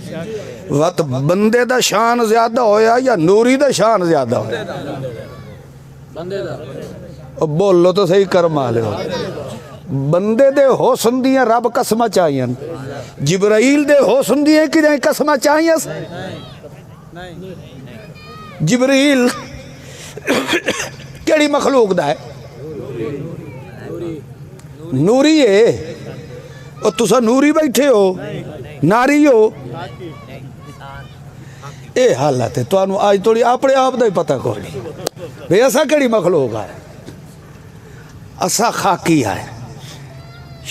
وقت بندے دا شان زیادہ ہویا یا نوری دا شان زیادہ ہویا اب بول لو تو صحیح کرما لے ہو بندے دے حسن دیاں رب قسمہ چاہیاں جبرائیل دے حسن دیاں کی جائیں قسمہ چاہیاں جبریل کیڑی مخلوق دا ہے نوری ہے اور تسا نوری بیٹھے ہو ناری ہو اے حالت ہے تو آج تھوڑی اپنے آپ دا ہی پتہ کوئی نہیں بھئی اسا کیڑی مخلوق ہے اسا خاکی ہے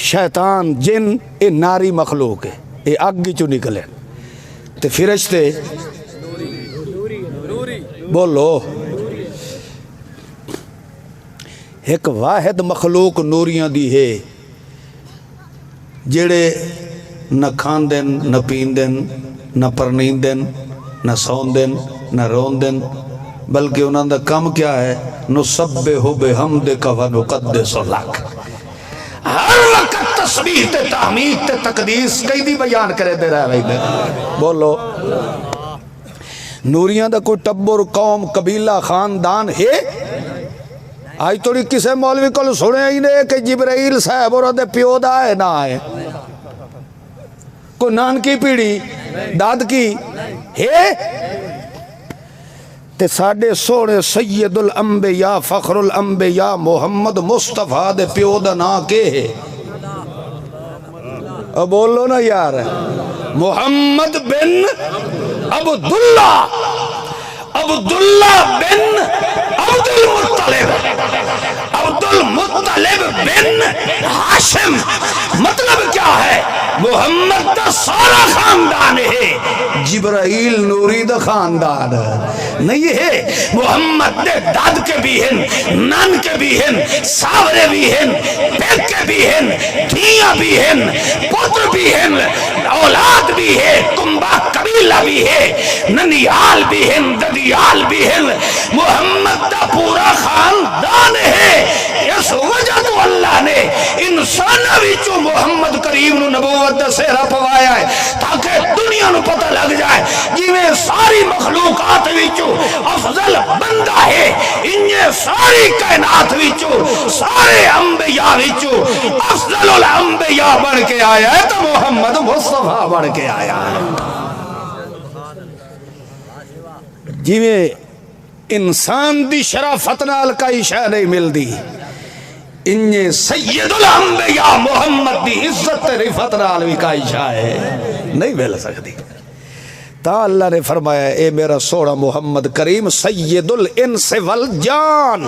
شیطان جن اے ناری مخلوق ہے اے اگ چو نکلے تے فرشتے بولو ایک واحد مخلوق نوریاں دی ہے جڑے نہ کھان دن نہ پین دن نہ پرنین دن نہ سون دن نہ رون دن بلکہ انہوں دا کم کیا ہے نسبح بحمدک و نقدس لک ہر وقت تسبیح تے تحمید تے تقدیس کئی دی بیان کرے دے رہا ہے بولو نوریاں دا کوئی ٹبر قوم قبیلہ خاندان ہے آج توڑی کسے مولوی کو سنے ہی نہیں کہ جبرائیل صاحب اور دے پیو دا ہے نہ آئے کوئی نان کی پیڑی داد کی ہے تے ساڑھے سوڑے سید الانبیاء فخر الانبیاء محمد مصطفیٰ دے پیو دا نا کے ہے اب بولو نا یار محمد بن عبداللہ بن عبد المطلب بن ہاشم مطلب کیا ہے محمد دا سارا خاندان ہے جبرائیل نوری دا خاندان نہیں ہے محمد دے داد کے بھی ہیں نان کے بھی ہیں ساورے بھی ہیں پیک کے بھی ہیں دھیاں بھی ہیں پتر بھی ہیں اولاد بھی ہے کنبا قبیلہ بھی ہے ننیال بھی ہیں ددیال بھی ہیں محمد دا پورا خاندان ہے اس وجہ تو اللہ نے انسانہ وچوں محمد کریم نو نبوت دا سہرا پوایا ہے تاکہ دنیا نو پتہ لگ جائے جویں ساری مخلوقات وچوں افضل بندہ ہے انہیں ساری کائنات وچوں سارے انبیاء وچوں افضل الانبیاء بن کے آیا ہے تو محمد مصطفیٰ بن کے آیا ہے جویں انسان دی شرافت نال کئی شے نہیں ملدی انہیں سید الانبیاء محمد دی عزت رفت نال بھی کئی شے نہیں مل سکتی تا اللہ نے فرمایا اے میرا سوڑا محمد کریم سید الانس والجان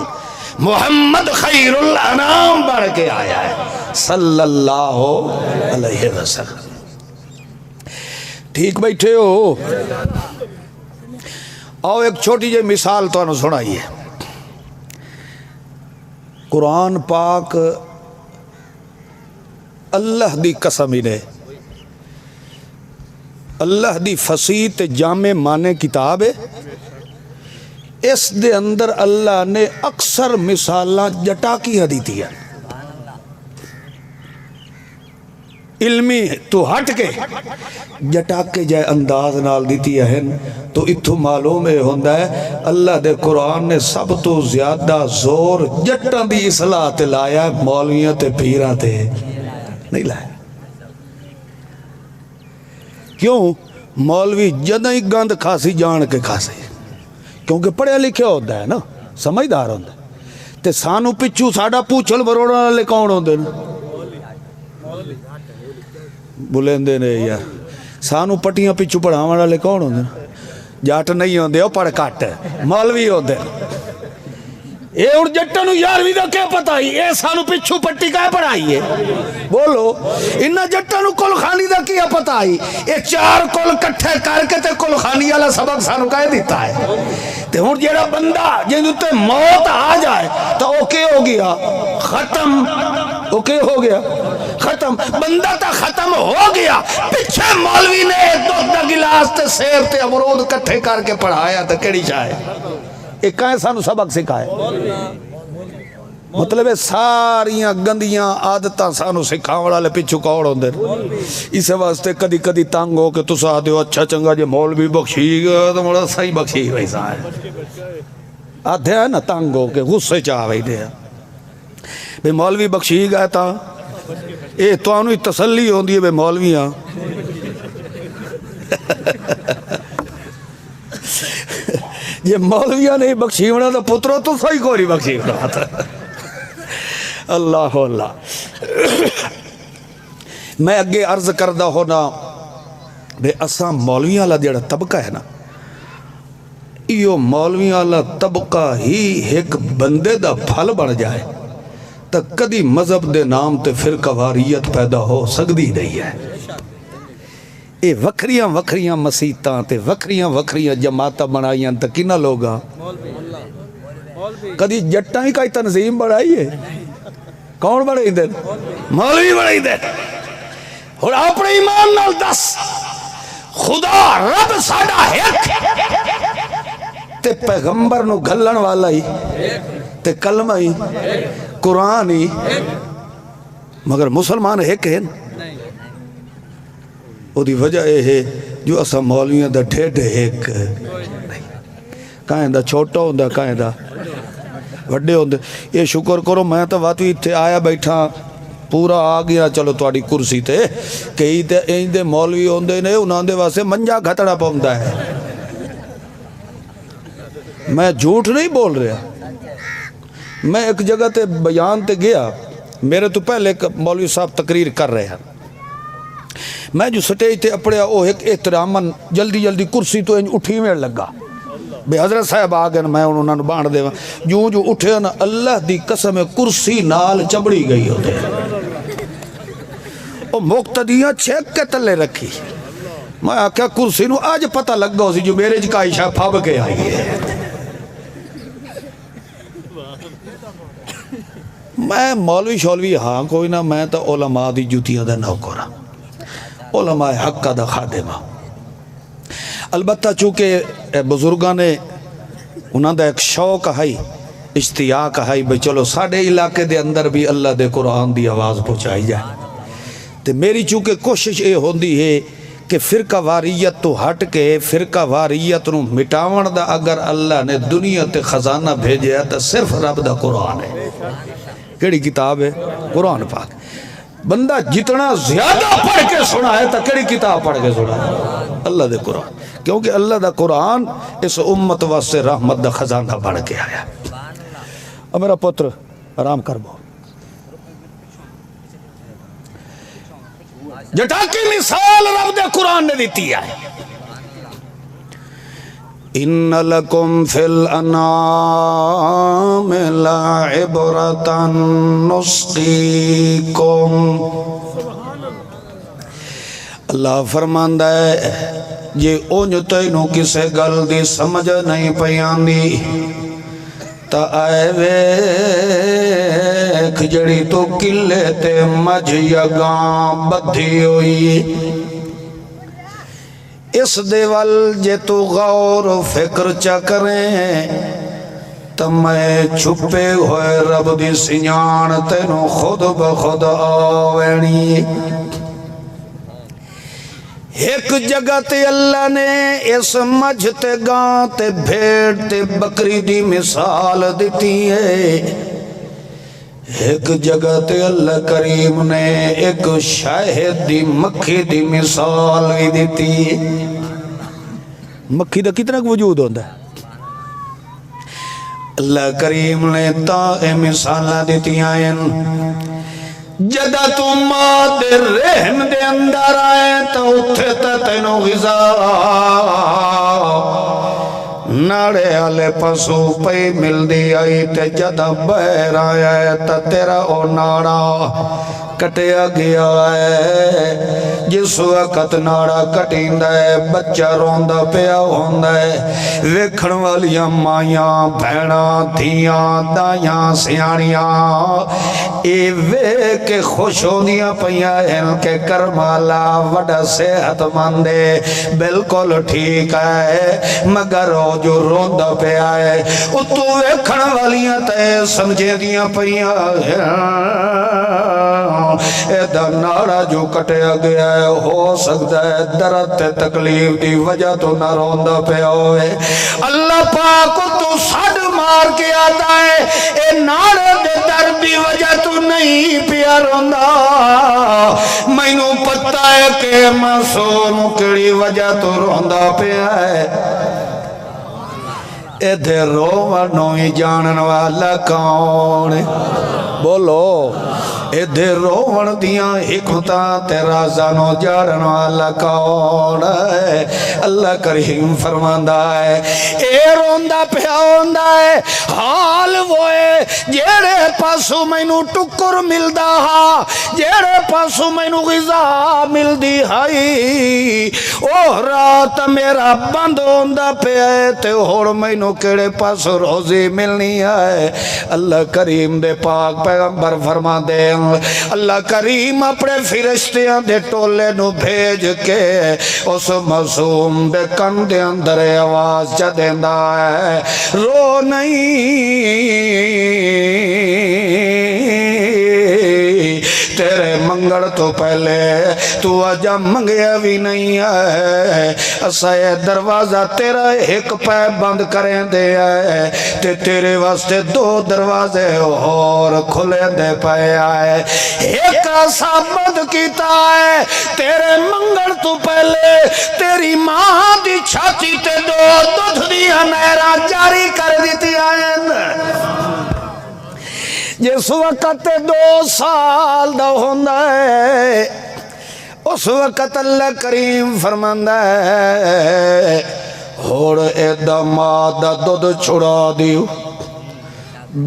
محمد خیر الانام بڑھ کے آیا ہے صلی اللہ علیہ وسلم ٹھیک بیٹھے ہو آؤ ایک چھوٹی جی مثال تو انہوں سنائیے قرآن پاک اللہ دی قسم ہی نے اللہ دی فصیح تے جامع معنی کتاب ہے اس دے اندر اللہ نے اکثر مثالاں جٹا کی حدیثی ہے علمی تو ہٹ کے جٹا کے جائے انداز نال دیتی ہے تو اتھو معلوم ہے ہوندہ ہے اللہ دے قرآن نے سب تو زیادہ زور جٹاں دی اصلاح تے لایا ہے مولویاں تے پیرہ تے نہیں لایا کیوں مولوی جدہ ہی گند کھاسی جان کے کھاسی کیونکہ پڑھے لکھے ہوتا ہے نا سمجھدار ہوتا ہے تے سانو پچھو ساڑا پوچھل بروڑا لے کون ہوندے نا بلندے نے یار سانو پٹیاں پچھو پڑھاوانا لے کون ہوندے نا جاٹ نہیں ہوندے ہو پڑھ کٹ مولوی ہوندے اے اور جٹانو یارویں دا کیا پتا ہی اے سانو پچھو پٹی کا پڑھائی ہے بولو انہا جٹانو کل خانی دا کیا پتا ہی اے چار کل کٹھے کر کے تے کل خانی والا سبق سانو کہہ دیتا ہے تے ہون جیڑا بندہ جن تے موت آ جائے تو اوکے ہو گیا ختم اوکے ہو گیا ختم بندہ تا ختم ہو گیا پچھے مولوی نے دودھ دا گلاس تے سیب تے امرود کٹھے کر کے پڑھایا تے کیڑی چاہے ایک کہیں سانو سبق سکھائے مطلب ہے ساریاں گندیاں عادتاں سانو سکھاؤں والے پچھو کوڑ ہوندے اسے واسطے کدی کدی تانگ ہو کہ تو سا دیو اچھا چنگا جے مولوی بخشی گا تو مڑا صحیح بخشی ویسا ہے آدھے ہیں نا تانگ ہو کہ غصے چاہ وہی دے بے مولوی بخشی گا تا اے تو آنوی تسلی ہوندی ہے بے مولویاں یہ مولویاں نہیں بخشی ہونا تو پتروں تو صحیح کو نہیں بخشی ہونا تھا اللہ اللہ میں اگے عرض کردہ ہونا بے اساں مولویاں اللہ دیڑا طبقہ ہے نا ایو مولوی والا طبقہ ہی ایک بندے دا پھل بن جائے تو کدی مذہب دے نام تے فرقہ واریت پیدا ہو سکتی نہیں ہے. اے وکھریاں وکھریاں مسیتاں تے وکھریاں وکھریاں جماعتاں بنائیاں تو کنہ لوگاں کدی جٹاں ہی کوئی تنظیم بڑھائی ہے؟ کون بڑھائی دے؟ مولوی بڑھائی دے. اور اپنے ایمان نال دس خدا رب ساڈا ایک تے پیغمبر نو گھلن والا ہی تے کلمہ ہی قرآن ہی مگر مسلمان ایک ہے. وہ دی وجہ یہ ہے جو اسا مولویاں دا ڈھیڈ ایک کہیں دا چھوٹا ہوں دا کہیں دا وڈے ہوں دا. یہ شکر کرو میں تو واتوی تھے آیا بیٹھا پورا آ گیا چلو تواڈی کرسی تے کئی تے این دے مولوی ہوندے نے انہاں دے واسطے منجا گھٹڑا پوندا ہے. میں جھوٹ نہیں بول رہا. میں ایک جگہ تے بیان تے گیا میرے تو پہلے ایک مولوی صاحب تقریر کر رہے ہیں. میں جو سٹیج تے اپڑیا وہ ایک احترامن جلدی جلدی کرسی تو اٹھی میں لگا بے حضرت صاحب آگئے میں انہوں نے باندھ دے جو جو اٹھے نا اللہ دی قسم کرسی نال چبڑی گئی ہوتے اور مقتدیاں چھیک کے تلے رکھی. میں آکھا کرسی نو آج پتہ لگ گا جو میرے جکا عائشہ پھب کے آئی ہے. میں مولوی شولوی ہاں کوئی نہ میں تو علماء دی جوتیاں دا نوکرا علماء حق کا دا خادمہ. البتہ چونکہ بزرگاں نے انہاں دا ایک شوق ہے اشتیاق ہے بھئی چلو ساڑھے علاقے دے اندر بھی اللہ دے قرآن دی آواز پہنچائی جائے. تے میری چونکہ کوشش یہ ہوندی ہے کہ فرقہ واریت تو ہٹ کے فرقہ واریت نو مٹاون دا اگر اللہ نے دنیا تے خزانہ بھیجیا تو صرف رب دا قرآن ہے. کیڑی کتاب ہے؟ قرآن پاک. بندہ جتنا زیادہ پڑھ کے سنا ہے تو کیڑی کتاب پڑھ کے سنا ہے؟ اللہ دے قرآن. کیونکہ اللہ دا قرآن اس امت واسطے رحمت دا خزانہ بڑھ کے آیا. اب میرا پتر آرام کر بو. جٹا کی مثال رب دے قرآن نے دیتی ہے. ان لکم فی الانعام لعبرۃ نسقیکم. اللہ فرماندا ہے جے اونج تینوں کسے گل دی سمجھ نہیں پیاندی تا آئے ویکھ جڑی تو کلے تے مجھ یگاں بدھی ہوئی. اس دیوال جے تو غور و فکر چا کریں تو میں چھپے ہوئے رب دی سنجان تینوں خود بخود آوینی. ایک جگہ تے اللہ نے اس مجھ تے گاں تے بھیڑ تے بکری دی مثال دیتی ہے. ایک جگہ تے اللہ کریم نے ایک شاہد دی مکھی دی مثال بھی دیتی ہے. مکھی دا کتنا وجود ہوتا ہے؟ اللہ کریم نے تا اے مثالہ دیتی آئیں. جدہ تم مادر رحم دے اندر آئے تو اتھے تا تینو غذا ناڑے آلے پسو پئی مل دی آئی تے جدہ بہر آیا ہے تا تیرا او ناڑا کٹیا گیا ہے. جس وقت ناڑا کٹیندا ہے بچہ روندا پیا ہوندا ہے. ویکھن والیاں مائیاں بھیناں دھیاں دائیاں سیانیاں اے ویکھ کے خوش ہوندیاں پیاں ہیں کہ کرمالا وڈا صحت مندے بالکل ٹھیک ہے مگر او جو روندا پیا ہے اتو ویکھن والیاں تے سمجھے دیاں پیاں ایدہ ناڑا جو کٹیا گیا ہے ہو سکتا ہے درد تکلیف دی وجہ تو نہ روندہ پہ ہوئے. اللہ پاک تو سڑ مار کے آتا ہے اے ناڑا دے درد دی وجہ تو نہیں پیا روندہ. میں نو پتہ ہے کہ معصوم کیڑی وجہ تو روندہ پہ ہے. ایدھے روانوں ہی جانن والا کون بولو. اے دے روون دیاں حکمتاں تے رازانو جارن والا کون ہے؟ اللہ کریم فرماندا ہے اے روندا پیا ہوندا ہے حال وہ ہے جیڑے پاسو مینوں ٹکر ملدا ہا جیڑے پاسو مینوں غذا ملدی ہائی او رات میرا بند ہوندا پیا تے ہن مینوں کیڑے پاسو روزی ملنی ہے؟ اللہ کریم دے پاک پیغمبر فرما دے اللہ کریم اپنے فرشتیاں دے ٹولے نو بھیج کے اس معصوم دے کن دے اندر آواز چا دیندا ہے رو نہیں تیرے منگڑ تو پہلے تو آجا منگیا بھی نہیں ہے اسا یہ دروازہ تیرا ایک پہ بند کریں دے ہے تے تیرے واسطے دو دروازے اور کھلے دے پہ آئے ایک ایسا بند کیتا ہے تیرے منگڑ تو پہلے تیری ماں دی چھاتی تے دو دودھ دیا نہرہ جاری کر دیتی آئیں جس وقت 2 سال دا ہوندہ ہے اس وقت اللہ کریم فرماندہ ہے اور اے دماد دا دودھ چھڑا دیو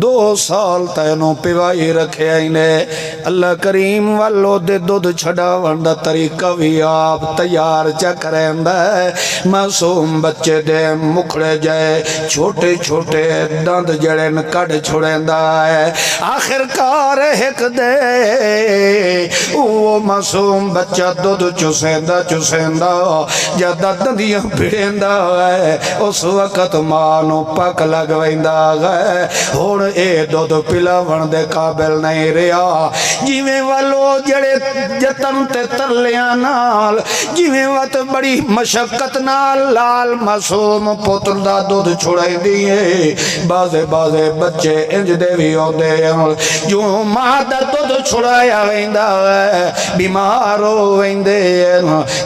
2 سال تینوں پیوائی رکھے آئینے اللہ کریم والو دے دودھ چھڑا ونڈا طریقہ بھی آپ تیار چا کریں دے معصوم بچے دے مکھڑے جائے چھوٹے چھوٹے دند جڑن کڑ چھوڑیں ہے آخر کار ایک دے وہ معصوم بچہ دودھ چسیندہ جدہ دندیاں بھیڑیندہ ہے اس وقت مانو پک لگویندہ ہے ہون اے دودھ پلاون دے قابل نہیں رہا جیویں والو جڑے جتن تے ترلیاں نال جیویں وقت بڑی مشقت نال لال معصوم پوتر دا دودھ چھڑائی دیئے بازے بچے انج دے بھی ہوندے جو ماں دا دودھ چھڑایا ویندہ ہے بیمار ہو ویندے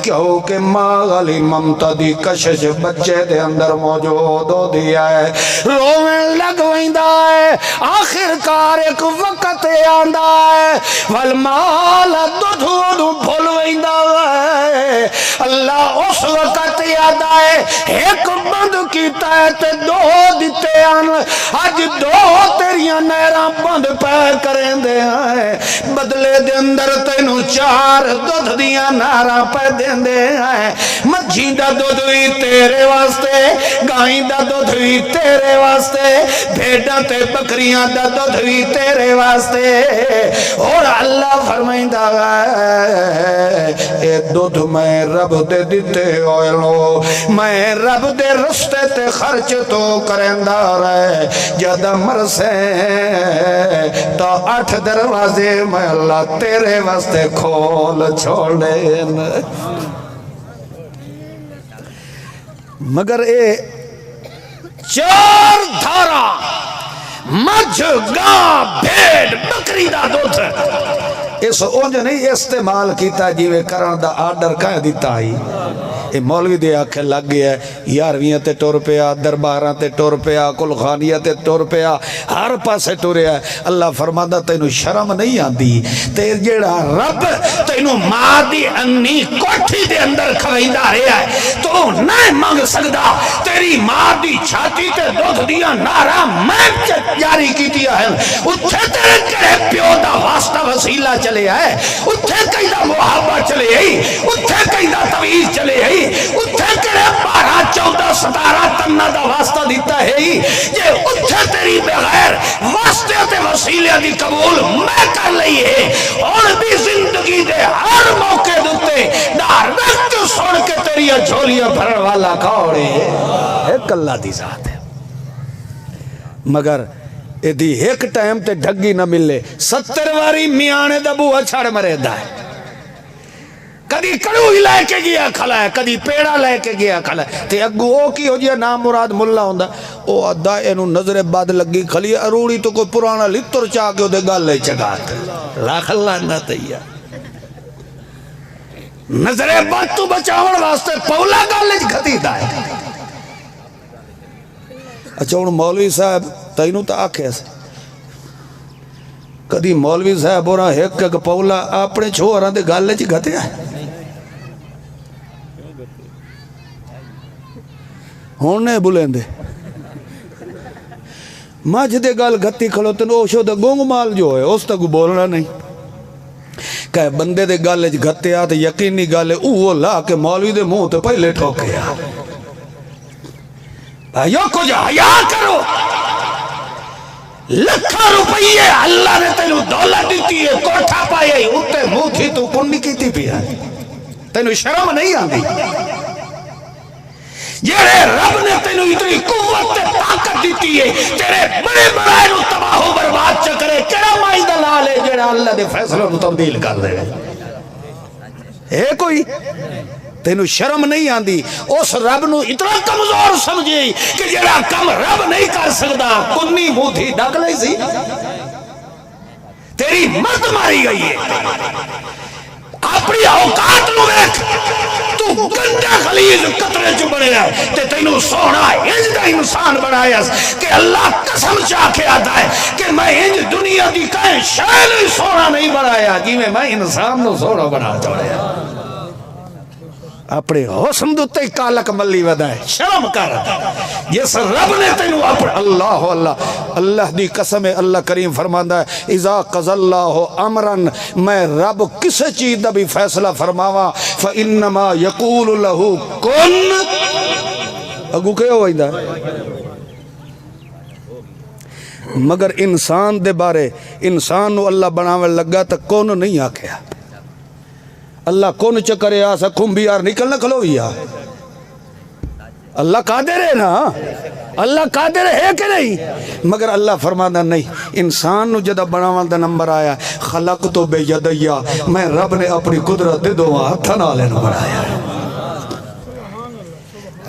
کیونکہ ماں غلی ممتا دی کشش بچے دے اندر موجود ہو دیا ہے روین لگ ویندہ ہے آخر کار ایک وقت آندہ ہے والمال دودھو بھول ویندہ ہے اللہ اس وقت یاد آئے ایک بند کیتا ہے تے 2 دیتے آن آج 2 تیریاں نیران بند پیر کریں دے آئے بدلے دے اندر تینوں 4 دودھ دیاں ناران پہ دیں دے آئے مجھیں دا دودھ بھی تیرے واسطے گائیں دا دودھ بھی تیرے واسطے بھیڑا تے بکریاں دا دودھ بھی تیرے واسطے اور اللہ فرمائندہ ہے اے دودھ میں رب دے دیتے ہوئلو میں رب دے رستے تے خرچ تو کرندہ رہے جدہ مرسے تو 8 دروازے میں اللہ تیرے واسطے کھول چھوڑیں مگر اے 4 دھارا مجھ گاں بھیڑ بکری دا دودھ اس اونج نہیں استعمال کیتا جیوے کرن دا آرڈر کہہ دیتا ہی اے مولوی دے آکھے لگ گیا ہے 11ویں تے ٹر پیا درباراں تے ٹر پیا کلخانیہ تے ٹر پیا ہر پاسے ٹریا ہے اللہ فرماندہ تینوں شرم نہیں آندی تے جیڑا رب تینوں ماں دی انی کوٹھی دے اندر کھویندہ رہا ہے تو نہ مانگ سکدا تیری ماں دی چھاتی تے دودھ دیا نارا میں جاری کیتیا ہے اتھے تیرے کڑے پیو دا واسطہ وسیلہ چلے آئے اتھے کئی دا محابہ چلے آئی اتھے کئی دا تویز چلے آئی اتھے کڑے 12 14 17 تنہ دا واسطہ دیتا ہے یہ اتھے تیری بغیر واسطے تے وسیلہ دی قبول میں کر لئی ہے اور بھی زندگی دے ہر موقع دیتے دار وقت سوڑ کے تیری جھولیاں بھرن والا کھوڑے ایک اللہ دی ذات ہے مگر ایدی ایک ٹائم تے ڈھگی نہ ملے 70 واری میانے دا بوہ چھاڑ مرے دا ہے کدی کڑو ہی لائے کے گیا کھلا ہے کدی پیڑا لائے کے گیا کھلا ہے تے اگو او کی ہو جیا نام مراد ملا ہوندہ او ادھا اینو نظر بعد لگی کھلی اروڑی تو کوئی پرانا لتر چاہ کے دے گال لے چگات لاکھ اللہ نہ تییا نظر بعد تو بچاون واسطے پولا گال لے گھتی دا ہے اچھا ان مولوی صاحب تینوں تا آکھے سے کدی مولوی صاحب اور ایک پولا اپنے چھوڑا دے گالے چی گھتے ہیں ہونے بلیں دے مجھ دے گال گھتی کھلوتے ہیں اوشو دے گونگ مال جو ہے اس تک بولنا نہیں کہ بندے دے گالے چی گھتے آتے یقینی گالے اوہ لا کے مولوی دے منہ تے پہلے ٹھوکے آ بھائیو کو جو حیا کرو لکھا روپیے اللہ نے تینو دولت دیتی ہے کوٹھا پائے اتے منہ تھی تو کنی کی تھی پیا تینو شرم نہیں آندی جیڑے رب نے تینو اتنی قوت طاقت دیتی ہے تیرے بڑے بڑائے نو تباہ و برباد چکرے کیڑا مائی دلال ہے جیڑا اللہ دے فیصلوں نو تبدیل کر دے ہے کوئی تینو شرم نہیں آندی اس رب نو اتنا کمزور سمجھے کہ جیڑا کم رب نہیں کر سکتا کنی منہ تھی ڈک لئی سی تیری مرد ماری گئی ہے اپنی اوقات نو ایک تو گندہ خلیل قطرے چ بنیا تے تینو سونا انج دا انسان بنایا کہ اللہ قسم چاہ کے آتا ہے کہ میں انج دنیا دی کہیں شے نہیں سونا نہیں بنایا جی میں انسان نو سونا بنا چھوڑیا اپنے حسن دوتے کالک ملی ودا ہے شرم کر جس رب نے تینو اپنے اللہ اللہ دی قسم اللہ کریم فرماندا ہے اذا قضى اللہ امرا میں رب کسے چیز دا بھی فیصلہ فرماوا فانما یقول له کن اگو کہ ہوئیندا مگر انسان دے بارے انسان نو اللہ بناوے لگا تا کون نہیں آکھیا اللہ کون چکرے آسا کھمبیار نکلنا کھلویا اللہ قادر ہے نا اللہ قادر ہے کہ نہیں مگر اللہ فرمانا نہیں انسان نو جدہ بناوان دا نمبر آیا خلق تو بے یدیا میں رب نے اپنی قدرت دے دو ہاتھا نالے نو بنایا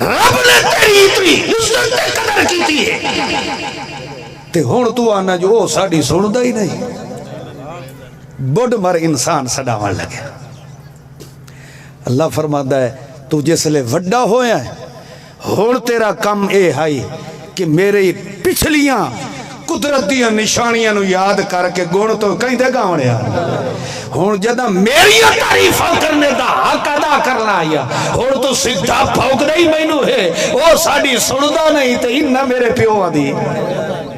رب نے تیری اتنی عزت قدر کی تھی تے ہون تو آنا جو ساڑی سندا ہی نہیں بڑھ مر انسان سڑاوان لگے اللہ فرماتا ہے تو جس لے وڈا ہویا ہے ہون تیرا کم اے ہائی کہ میرے پچھلیاں قدرتیاں نشانیاں نو یاد کر کے گون تو کہیں دے گاونے ہون جدہ میری تعریفہ کرنے دا حق ادا کرنا آیا ہون تو سدھا پھوک نہیں مینو ہے او ساڑی سندا نہیں تے انہا میرے پیو آدھی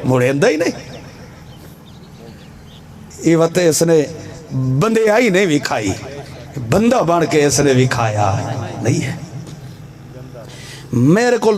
مڑیندہ ہی نہیں یہ وقت اس نے بندے آئی نہیں بھی کھائی بندہ بن کے اس نے بھی کھایا نہیں ہے میرے کو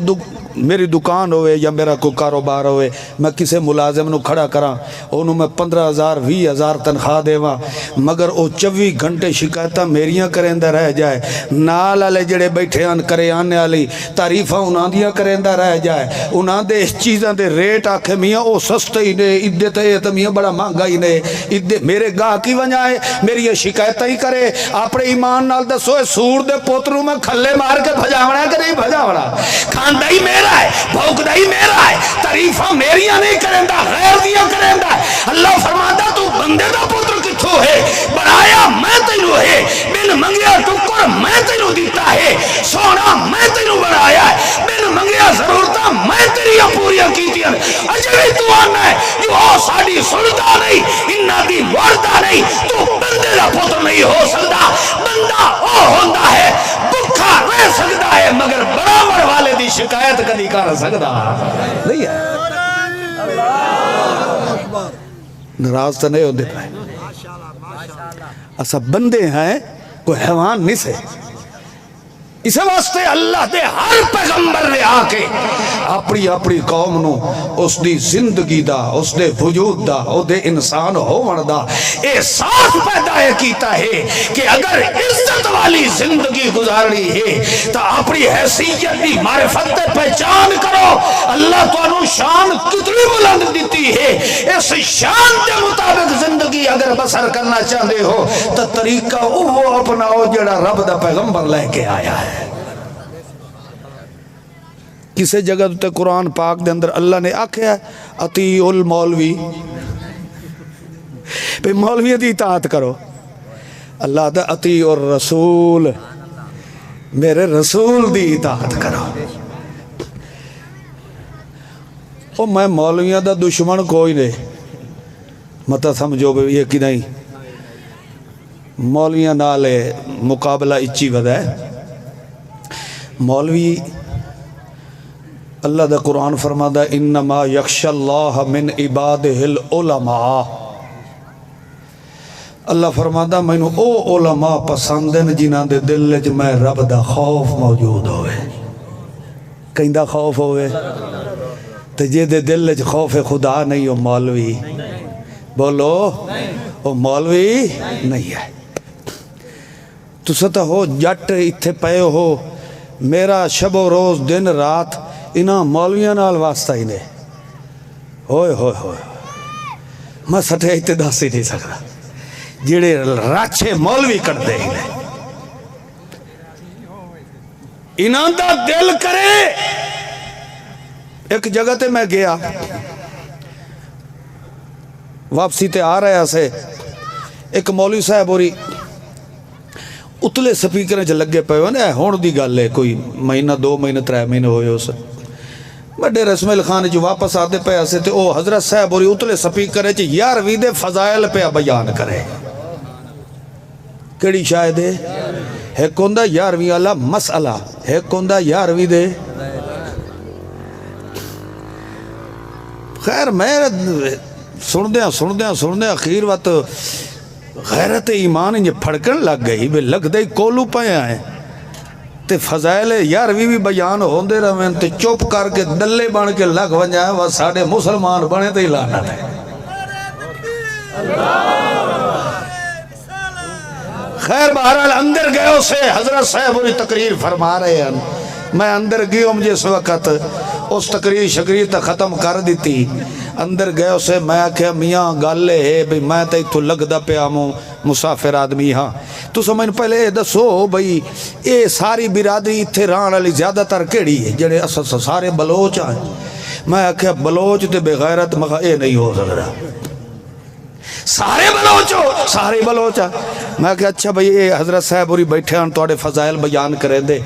میری دکان ہوئے یا میرا کوئی کاروبار ہوئے میں کسے ملازم نو کھڑا کراں انہوں میں 15,000 20,000 تنخواہ دیواں مگر او 24 گھنٹے شکایتاں میریاں کریندہ رہ جائے نال آلے جڑے بیٹھے آن کرے آنے آلی تعریفہ انہاں دیاں کریندہ رہ جائے انہاں دے اس چیزاں دے ریٹ آکھے میاں او سستے ہی نے ادھے تے تو میاں بڑا مہنگا ہی نے ادھے میرے گاہ کی ونجائے میری یہ شکایتہ ہی کرے اپنے ایمان نال دسوئے سور دے پوتروں میں کھلے مار کے بھجاونا کہ نہیں بھجاونا کھاندہ ہی میرا ہے بھوکدہ ہی میرا ہے تعریفہ میریاں نہیں کرندہ غیر دیا کرندہ اللہ فرماتا تو بندے دا پتر کتھو ہے بنایا میں تینو ہے بن منگیا ٹکر میں تینو دیتا ہے سونا میں تینو بنایا ہے بن منگیا ضرورتا میں تیری پوریا کیتی ہیں اجوی تو آنا ہے جو ہو ساڑی سنتا نہیں انہا دی مردہ نہیں تو بندے دا پتر نہیں ہو سکتا بندہ او ہوندہ ہے بکھا رہ سکتا ہے مگر برابر والے دی شکایت کدی کر سکتا نہیں ہے ناراض تو نہیں ہوندے پائے ایسا بندے ہیں کوئی حیوان نہیں سے اس واسطے اللہ دے ہر پیغمبر نے آکے اپنی اپنی قوم نو اس دی زندگی دا اس دے وجود دا او دے انسان ہون دا احساس پیدا کیتا ہے کہ اگر عزت والی زندگی گزارنی ہے تو اپنی حیثیت دی معرفت پہچان کرو اللہ تو انو شان کتنی بلند دیتی ہے اس شان دے مطابق زندگی اگر بسر کرنا چاہتے ہو تو طریقہ وہ اپناؤ جڑا رب دا پیغمبر لے کے آیا ہے کسے جگہ تے قرآن پاک دے اندر اللہ نے آکھیا اطیع المولوی پہ مولوی دی اطاعت کرو اللہ دا اطیع الرسول میرے رسول دی اطاعت کرو او میں مولویاں دا دشمن کوئی نہیں متا سمجھو بھی یہ کہ نہیں مولویاں نال مقابلہ اچھی ودا ہے مولوی اللہ دا قرآن فرمادا انما یخشى اللہ من عبادہ العلماء اللہ فرمادا مینوں او علماء پسند ہیں جنہاں دے دل وچ میں رب دا خوف موجود ہوئے کہندا خوف ہوئے تے جے دے دل وچ خوف خدا نہیں ہو مولوی بولو او مولوی نہیں ہے تسا تا ہو جٹ اتھے پئے ہو میرا شب و روز دن رات انہاں مولویاں نال واسطہ ہی نے ہوئے ہوئے ہوئے میں سٹھے اتداس ہی نہیں سکتا جڑے راچھے مولوی کرتے ہی نے انہاں دا دل کرے ایک جگہ تے میں گیا واپسی تے آ رہا سے ایک مولوی صاحب ہوری اتلے سپیکریں چ لگے پے ہونے ہون دی گل ہے کوئی مہینہ 2 مہینے 3 مہینے ہوئے اس بڑے رسمل خان جو واپس آتے پے اسے تے او حضرت صاحب ہوری اتلے سپیکریں چ 11ویں دے فضائل پہ بیان کرے کیڑی شاید ہے کوندا 11ویں والا مسئلہ ہے کوندا 11ویں دے خیر میں سندیاں اخیر وقت غیرت ایمان انجھے پھڑکن لگ گئی بے لگ دے کولو پائے آئے تے فضائل 11ویں بھی بیان ہوندے رہے تے چوپ کر کے دلے بن کے لگ ونجائے وہ ساڑھے مسلمان بنے تے لانا ہے خیر بہرحال اندر گئے اسے حضرت صاحب انہیں تقریر فرما رہے ہیں میں اندر گئے مجھے اس وقت اس تقریر شکریر تا ختم کر دیتی اندر گئے اسے میں آکھیا میاں گالے ہے بھئی میں تا اتھو لگ دا پہ آموں مسافر آدمی ہاں تو سمجھ پہلے دسو بھئی اے ساری برادری اتھے ران علی زیادہ تر کیڑی ہے جڑے اصل سارے بلوچ آئیں میں آکھیا بلوچ تے بغیرت مگا اے نہیں ہو سک رہا سارے بلوچ میں کہ اچھا بھئی اے حضرت صاحب ہوری بیٹھے ہیں توڑے فضائل بیان کریں دے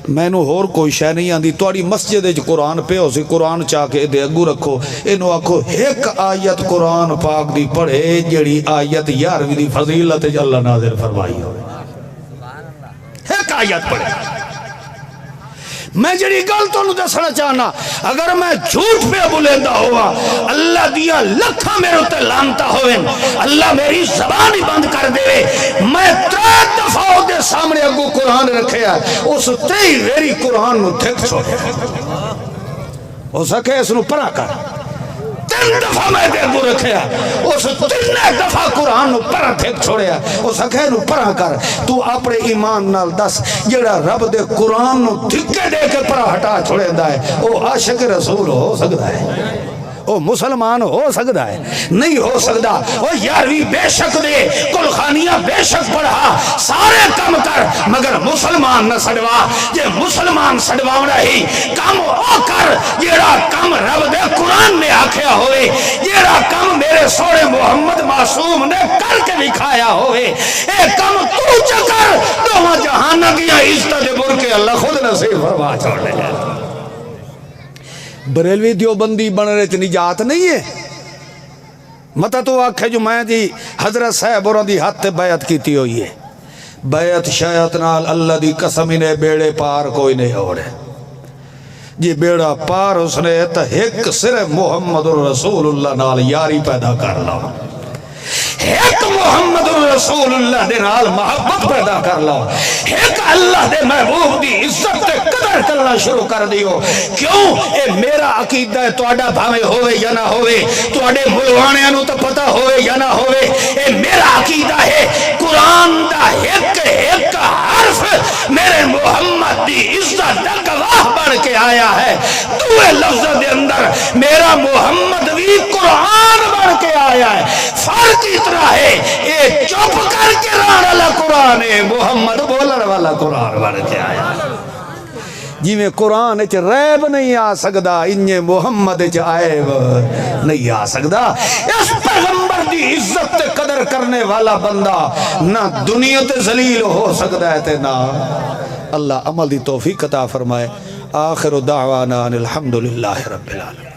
میں نو ہور کوئی شے نہیں آندی توڑی مسجد جو قرآن پہ ہو سی قرآن چاہ کے دے اگو رکھو انہوں آکھو ایک آیت قرآن پاک دی پڑھے جڑی آیت 11ویں دی فضیلت اللہ نازل فرمائی ہو ایک آیت پڑھے میں جڑی گل تو انہوں دسنا چاہنا اگر میں جھوٹ پہ بلیندہ ہوا اللہ دیا لکھا میرے تے لانتا ہوئے اللہ میری زبان ہی بند کر دے میں 3 دفعہ دے سامنے اگو قرآن رکھے ہے اس 3 ویری قرآن نو تھک چھوڑے ہو سکے اس نو پرا کر 3 دفعہ میں دے اگو رکھے ہے اس 3 دفعہ قرآن نو پرا تھک چھوڑے ہے ہو سکے نو پرا کر تو اپنے ایمان نال دس جڑا رب دے قرآن نو دھکے دے کے پرا ہٹا چھوڑے دا ہے وہ عاشق رسول ہو سکتا ہے وہ مسلمان ہو سکتا ہے نہیں ہو سکتا وہ 11ویں بے شک دے کل خانیاں بے شک پڑھا سارے کم کر مگر مسلمان نہ سڑوا یہ مسلمان سڑوا رہی کم او کر جیڑا کم رب دے قرآن نے آکھیا ہوئے جیڑا کم میرے سوڑے محمد معصوم نے کر کے دکھایا ہوئے اے کم تو چکر تو جہانہ کیا عزت دے برکے اللہ خود نصیب فرما چھوڑے ہیں بریلوی دیوبندی بن رہے تھے نجات نہیں ہے مطا تو آکھے جو میں دی حضرت صاحب اور دی ہاتھ بیعت کیتی ہوئی ہے بیعت شایعت نال اللہ دی قسم نے بیڑے پار کوئی نہیں ہو رہے جی بیڑا پار اس نے تا ایک صرف محمد رسول اللہ نال یاری پیدا کر لا ایک محمد رسول اللہ دے نال محبت پیدا کر لا ایک اللہ دے محبوب دی عزت تے قدر کرنا شروع کر دیو کیوں اے میرا عقیدہ ہے توڑا بھامے ہوئے یا نہ ہوئے توڑے ملوانے انو تو پتہ ہوئے یا نہ ہوئے اے میرا عقیدہ ہے قرآن دا ایک حرف میرے محمد دی عزت دا گواہ بڑھ کے آیا ہے دوے لفظ دے اندر میرا محمد بھی قرآن بڑھ کے آیا ہے فرق اتنا ہے اے چپ کر کے رہا والا قرآن ہے محمد بولن والا قرآن بڑھ کے آیا جی میں قرآن اچھ ریب نہیں آ سکدا انجھے محمد اچھ عیب نہیں آ سکدا اس پیغمبر دی عزت قدر کرنے والا بندہ نہ دنیا تے ذلیل ہو سکدا ہے تے نہ اللہ عمل دی توفیق عطا فرمائے آخر دعوانا الحمدللہ رب العالمین